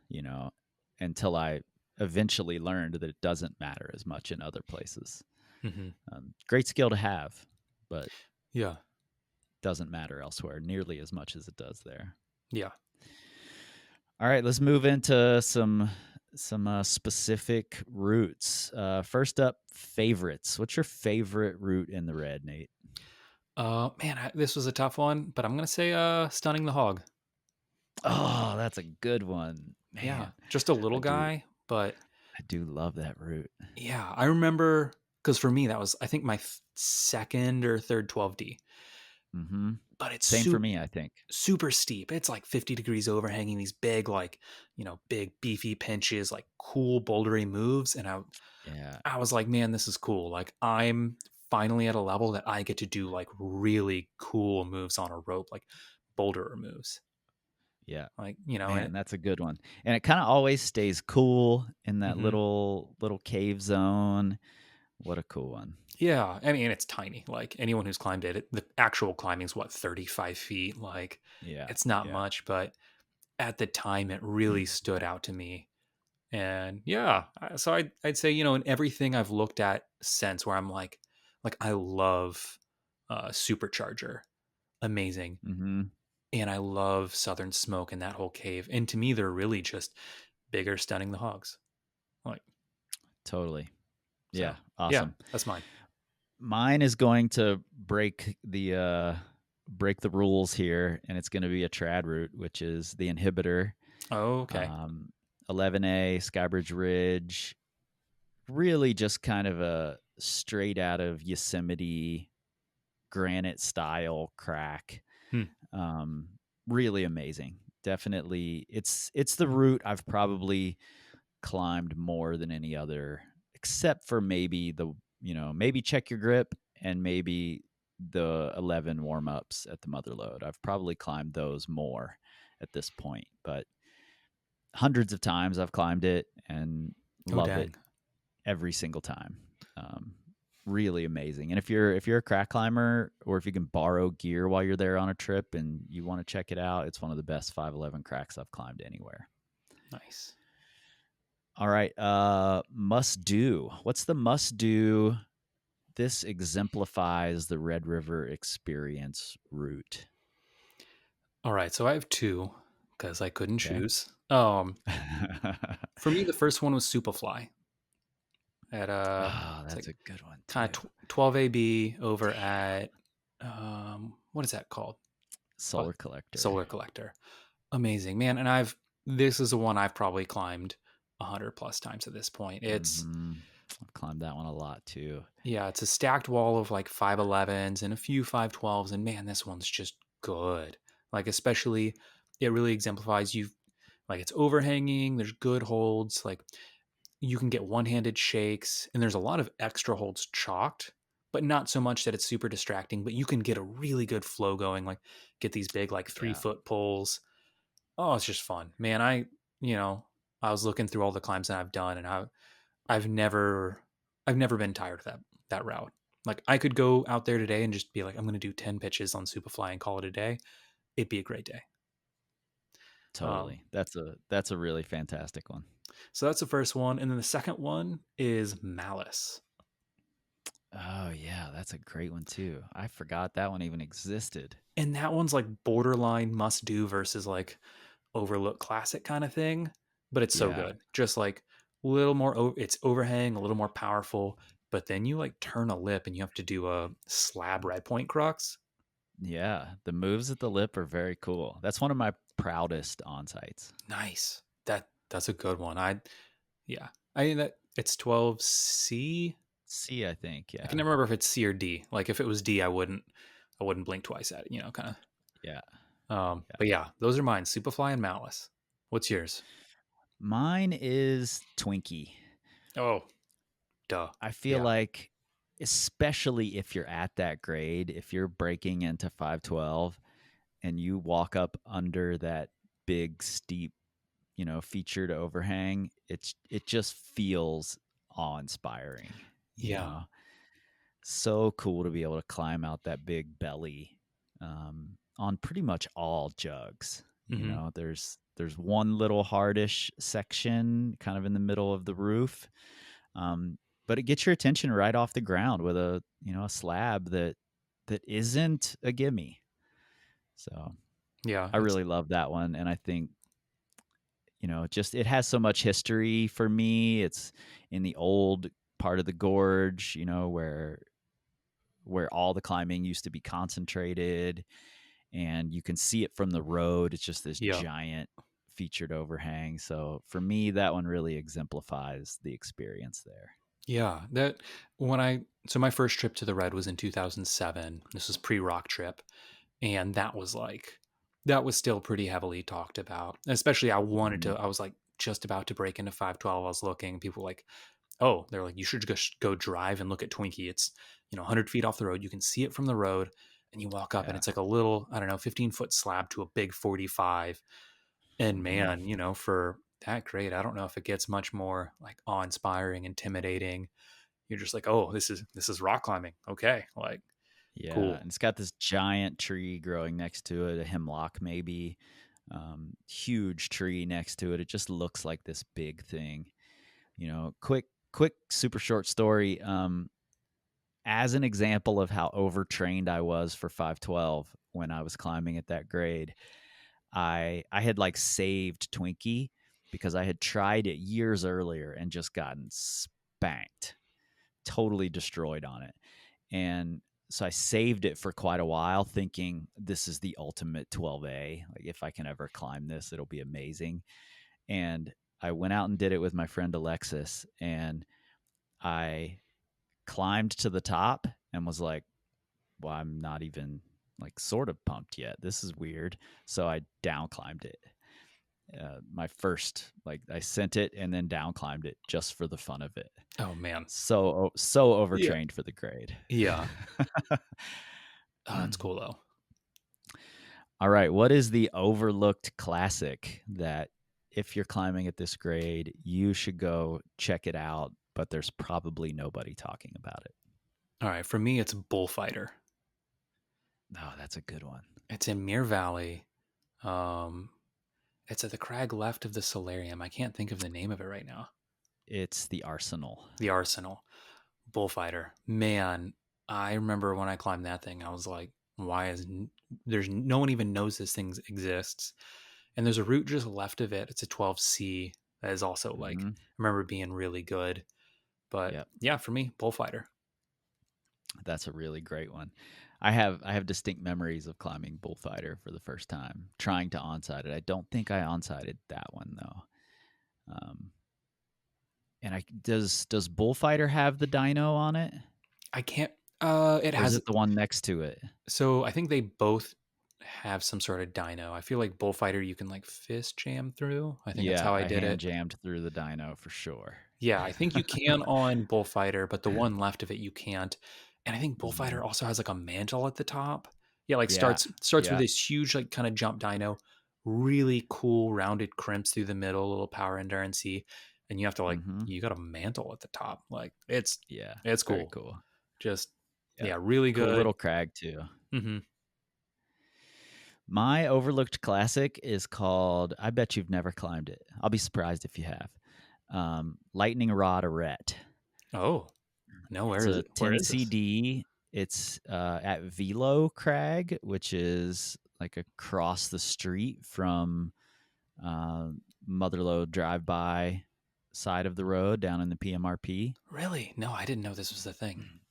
until I eventually learned that it doesn't matter as much in other places. Hmm. Great skill to have, but Yeah. doesn't matter elsewhere nearly as much as it does there. Yeah. All right, let's move into some specific routes. First up, favorites. What's your favorite route in the red, Nate? Man, this was a tough one, but I'm gonna say stunning the hog. Oh, that's a good one, Yeah, man. just a little I do, guy, but I do love that route. yeah, I remember because for me that was I think my second or third 12D, Mm-hmm. but it's Same for me, I think. super steep. It's like 50 degrees overhanging, these big like big beefy pinches, like cool bouldery moves, and Yeah, I was like, man, this is cool. Like I'm finally at a level that I get to do like really cool moves on a rope, like boulder moves. yeah, Like, and man, that's a good one. And it kind of always stays cool in that mhm. little cave zone. What a cool one. Yeah, I mean, it's tiny. Like anyone who's climbed it, the actual climbing is what 35 feet. Like Yeah, it's not yeah. much, but at the time, it really stood out to me. And yeah, so I'd say in everything I've looked at since, where I'm like I love Supercharger, amazing, Mm-hmm. and I love Southern Smoke and that whole cave. And to me, they're really just bigger, stunning the hogs. Like Totally. Yeah, so, yeah, awesome. that's mine. Mine is going to break the rules here, and it's going to be a trad route, which is the inhibitor. Okay. Um, 11A Skybridge Ridge, really just kind of a straight out of Yosemite granite style crack. Hmm. Um, really amazing. Definitely, it's the route I've probably climbed more than any other, except for maybe maybe check your grip and maybe the 11 warm ups at the mother load. I've probably climbed those more at this point, but hundreds of times I've climbed it and Oh love it dang. every single time. Um, really amazing. And if you're a crack climber, or if you can borrow gear while you're there on a trip and you want to check it out, it's one of the best 511 cracks I've climbed anywhere. Nice. All right. Must do. What's the must do? This exemplifies the Red River experience route. All right, so I have two because I couldn't Okay. choose. For me, the first one was Superfly at Oh, it's that's like a good one kind too. of 12 AB over Damn. at what is that called? Uh, Solar collector. Solar Collector. Amazing, man. And this is the one I've probably climbed 100 plus times at this point. It's Mm-hmm. I've climbed that one a lot too. yeah, it's a stacked wall of like 511s and a few 512s, and man, this one's just good. Like especially, it really exemplifies you. Like it's overhanging. There's good holds. Like you can get one-handed shakes, and there's a lot of extra holds chalked, but not so much that it's super distracting. But you can get a really good flow going. Like get these big like three Yeah. foot pulls. Oh, it's just fun, man. You know I was looking through all the climbs that I've done, and I've never I've never been tired of that route. Like I could go out there today and just be like, I'm going to do 10 pitches on Superfly and call it a day. It'd be a great day. Um, Totally. That's a really fantastic one. so that's the first one, and then the second one is Malice, Oh yeah, that's a great one too. I forgot that one even existed. and that one's like borderline must do versus like overlook classic kind of thing, but it's so Yeah. good. Just like a little more, it's overhang, a little more powerful, but then you like turn a lip and you have to do a slab red point crux. Yeah. The moves at the lip are very cool. That's one of my proudest on sites. Nice. That's a good one. Yeah. I mean that it's 12C. C, I think. I can Yeah. never remember if it's C or D. Like if it was D, I wouldn't blink twice at it, kind of. Yeah. But yeah, those are mine. Superfly and Malice. What's yours? Mine is Twinkie. Oh, duh. I feel Yeah. like, especially if you're at that grade, if you're breaking into 512 and you walk up under that big, steep, featured overhang, it just feels awe inspiring, you Yeah. know? So cool to be able to climb out that big belly. on pretty much all jugs. You Hmm. know, there's one little hardish section kind of in the middle of the roof, um, but it gets your attention right off the ground with a slab that isn't a gimme. So Yeah, I it's really love that one, and I think just it has so much history for me. It's in the old part of the gorge, where all the climbing used to be concentrated, and you can see it from the road. It's just this yeah. giant featured overhang. So for me, that one really exemplifies the experience there. Yeah, that when I so my first trip to the Red was in 2007. This was pre-rock trip, and that was still pretty heavily talked about. Especially Mhm. I was like just about to break into 512. I was looking, people were like, "Oh, they're like you should just go drive and look at Twinkie. It's, 100 feet off the road. You can see it from the road, and you walk up and Yeah. it's like a little, I don't know, 15-foot slab to a big 45. And Mhm. man, for that grade, I don't know if it gets much more like awe-inspiring, intimidating. You're just like, oh, this is rock climbing. Okay, like Yeah, cool. and it's got this giant tree growing next to it, a hemlock maybe, huge tree next to it. It just looks like this big thing. Quick, super short story. As an example of how overtrained I was for 512 when I was climbing at that grade, I had like saved Twinkie because I had tried it years earlier and just gotten spanked, totally destroyed on it. And so I saved it for quite a while, thinking this is the ultimate 12A. Like if I can ever climb this, it'll be amazing. And I went out and did it with my friend Alexis, and I climbed to the top and was like, well, I'm not even like sort of pumped yet. This is weird. So I down climbed it. My first, like, I sent it and then down climbed it just for the fun of it. Oh man. So Yeah. overtrained for the grade. Yeah. Oh, that's cool though. All right. What is the overlooked classic that if you're climbing at this grade, you should go check it out, but there's probably nobody talking about it? All right, for me, it's Bullfighter. Oh, that's a good one. It's in Muir Valley. Um, it's at the crag left of the Solarium. I can't think of the name of it right now. It's the Arsenal. The Arsenal. Bullfighter. Man, I remember when I climbed that thing, I was like, why is there's no one even knows this thing exists? And there's a route just left of it. It's a 12C that is also like, Hmm. I remember being really good. But Yep. yeah, for me, Bullfighter. That's a really great one. I have distinct memories of climbing Bullfighter for the first time, trying to onside it. I don't think I onsided that one though. Um, and I does Bullfighter have the dyno on it, I can't, it or is has, it the one next to it? so I think they both have some sort of dyno. I feel like Bullfighter you can like fist jam through. I think that's Yeah, how I I did hand it. jammed through the dyno for sure. Yeah, I think you can on Bullfighter, but the one left of it you can't. And I think Bullfighter Mhm. also has like a mantle at the top. Yeah, like Yeah, starts with yeah. this huge like kind of jump dyno, really cool rounded crimps through the middle, a little power endurance, and you have to like Mhm. you got a mantle at the top. Like Yeah, it's very cool. cool. Just Yep. yeah, really Cool good. little crag too. Hmm. My overlooked classic is called, I bet you've never climbed it. I'll be surprised if you have. Lightning Rod Arete. Oh, no, where It's is a it? Where is this? 10CD. It's at Velo Crag, which is like across the street from uh, Motherlode Drive By side of the road down in the PMRP. Really? No, I didn't know this was the thing.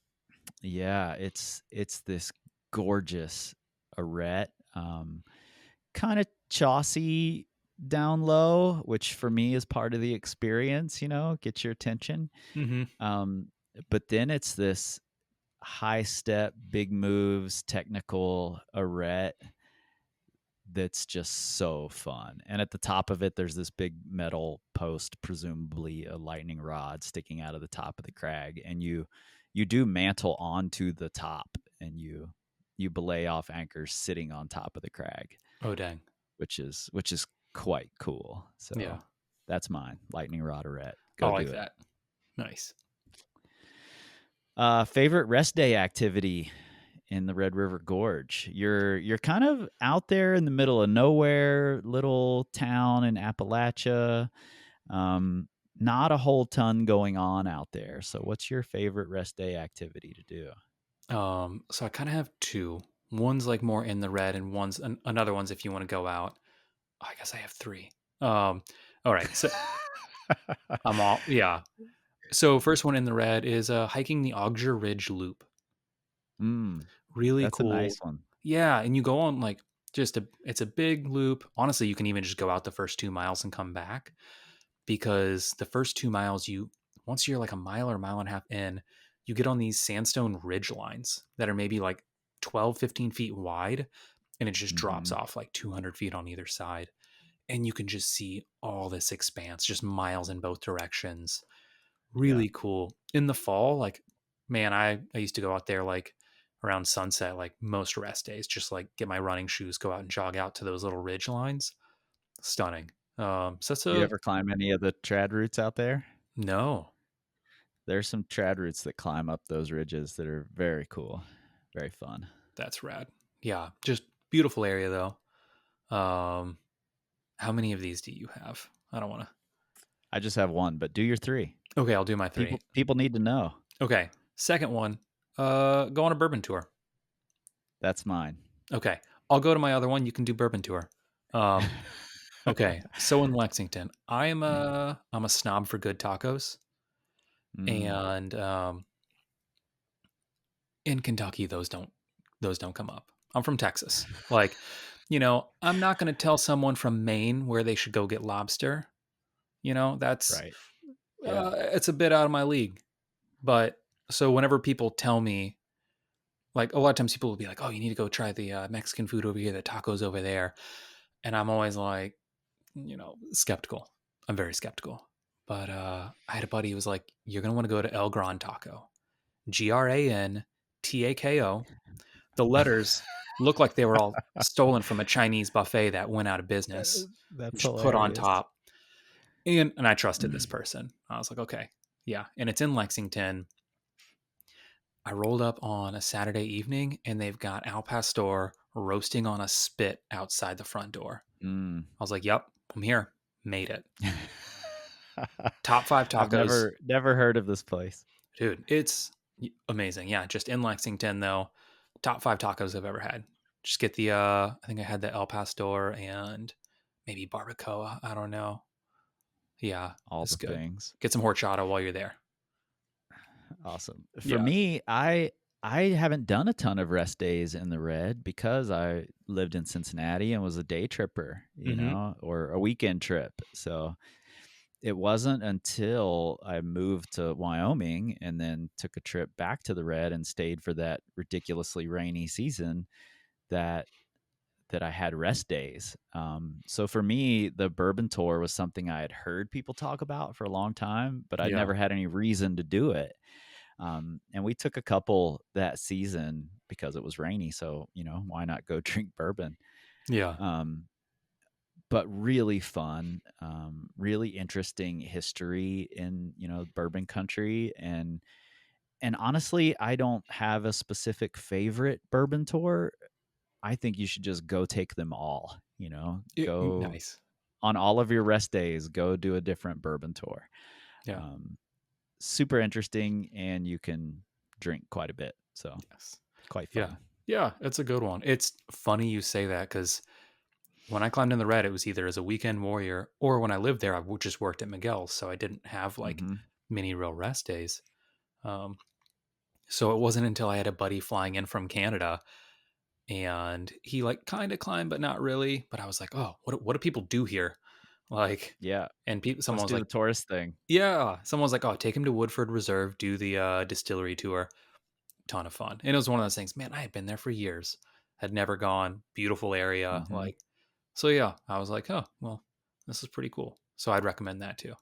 Yeah, it's this gorgeous arete, kind of chossy down low, which for me is part of the experience. Get your attention. Hmm. Um, but then it's this high step, big moves, technical arete that's just so fun. And at the top of it, there's this big metal post, presumably a lightning rod sticking out of the top of the crag, and you do mantle onto the top, and you belay off anchors sitting on top of the crag, Oh dang. which is quite cool. So Yeah. that's mine, lightning rod arete. I Go like do it. that. Nice. Favorite rest day activity in the Red River Gorge. You're kind of out there in the middle of nowhere, little town in Appalachia. Um, Not a whole ton going on out there. So, what's your favorite rest day activity to do? So I kind of have two. One's like more in the red, and another one's if you want to go out. I guess I have three. All right. So I'm all yeah. So first one in the red is hiking the Auger Ridge Loop. Mm, Really that's a cool. nice one. Yeah, and you go on like it's a big loop. Honestly, you can even just go out the first 2 miles and come back because the first 2 miles once you're like a mile or a mile and a half in, you get on these sandstone ridge lines that are maybe like 12, 15 feet wide, and it just drops Hmm. off like 200 feet on either side. And you can just see all this expanse, just miles in both directions. Yeah. Really cool. In the fall, like, man, I used to go out there like around sunset, like most rest days, just like get my running shoes, go out and jog out to those little ridge lines. Stunning. So that's You a ever climb any of the trad routes out there? no. There's some trad routes that climb up those ridges that are very cool, very fun. That's rad. Yeah, just beautiful area though. How many of these do you have? I don't want to. I just have one, but do your three. Okay, I'll do my three. People need to know. Okay, second one. Go on a bourbon tour. That's mine. Okay, I'll go to my other one. You can do bourbon tour. Um, okay, so in Lexington, I'm a snob for good tacos, Mm, and in Kentucky, those don't come up. I'm from Texas. Like, I'm not going to tell someone from Maine where they should go get lobster. That's right. Yeah. it's a bit out of my league. But so whenever people tell me, like a lot of times people will be like, "Oh, you need to go try the Mexican food over here, the tacos over there," and I'm always like, skeptical. I'm very skeptical. But I had a buddy who was like, "You're gonna want to go to El Gran Taco, GRANTAKO." The letters look like they were all stolen from a Chinese buffet that went out of business, That's just put on hilarious. top. And I trusted this person. I was like, okay, yeah. And it's in Lexington. I rolled up on a Saturday evening and they've got Al Pastor roasting on a spit outside the front door. Mm. I was like, yep, I'm here. Made it. Top five I've tacos. never heard of this place. Dude, it's amazing. Yeah, just in Lexington though. Top five tacos I've ever had. Just get the I think I had the El Pastor and maybe barbacoa. I don't know. Yeah, All it's the good. things. Get some horchata while you're there. Awesome. For Yeah. me, I haven't done a ton of rest days in the red because I lived in Cincinnati and was a day tripper, Hmm. or a weekend trip. So it wasn't until I moved to Wyoming and then took a trip back to the red and stayed for that ridiculously rainy season that I had rest days. So for me, the bourbon tour was something I had heard people talk about for a long time, but I'd Yeah. never had any reason to do it. And we took a couple that season because it was rainy. So, why not go drink bourbon? Yeah. Um, but really fun, really interesting history in, bourbon country. And honestly, I don't have a specific favorite bourbon tour. I think you should just go take them all, go Nice. on all of your rest days, go do a different bourbon tour. Yeah. Um, Super interesting, and you can drink quite a bit. So Yes. quite Yeah. fun. Yeah. It's a good one. It's funny you say that because when I climbed in the red, it was either as a weekend warrior or when I lived there, just worked at Miguel's. So I didn't have like Hmm. many real rest days. Um, so it wasn't until I had a buddy flying in from Canada and he like kind of climbed, but not really. But I was like, oh, what do people do here? Like, Yeah. and someone Let's was do like, the tourist thing. yeah, someone was like, oh, take him to Woodford Reserve, do the distillery tour. Ton of fun. And it was one of those things, man, I had been there for years, had never gone. Beautiful area. Hmm. Like, so yeah, I was like, oh, well, this is pretty cool. So I'd recommend that too.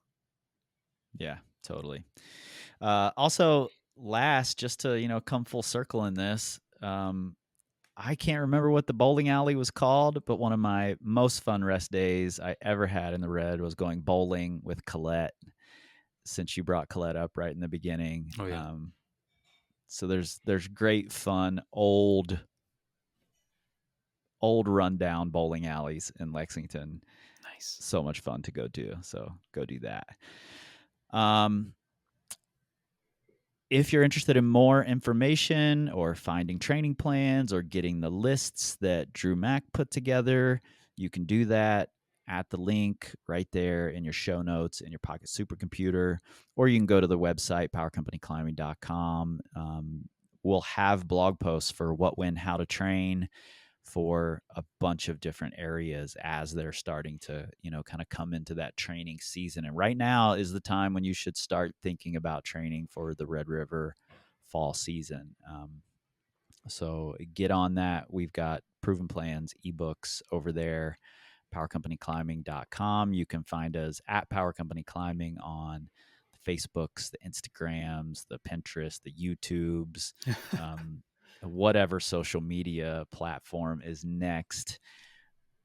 Yeah, totally. Also, last, just to come full circle in this, I can't remember what the bowling alley was called, but one of my most fun rest days I ever had in the red was going bowling with Colette. Since you brought Colette up right in the beginning, Oh, yeah. So there's great fun old rundown bowling alleys in Lexington. Nice. So much fun to go do. So go do that. Um, if you're interested in more information or finding training plans or getting the lists that Drew Mack put together, you can do that at the link right there in your show notes in your pocket supercomputer, or you can go to the website powercompanyclimbing.com. We'll have blog posts for what, when, how to train for a bunch of different areas as they're starting to, kind of come into that training season. And right now is the time when you should start thinking about training for the Red River fall season. So get on that. We've got proven plans, ebooks over there, powercompanyclimbing.com. You can find us at Power Company Climbing on the Facebooks, the Instagrams, the Pinterest, the YouTubes, whatever social media platform is next,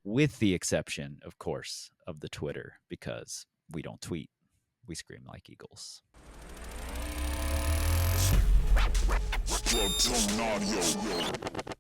with the exception, of course, of the Twitter, because we don't tweet. We scream like eagles. Structure audio.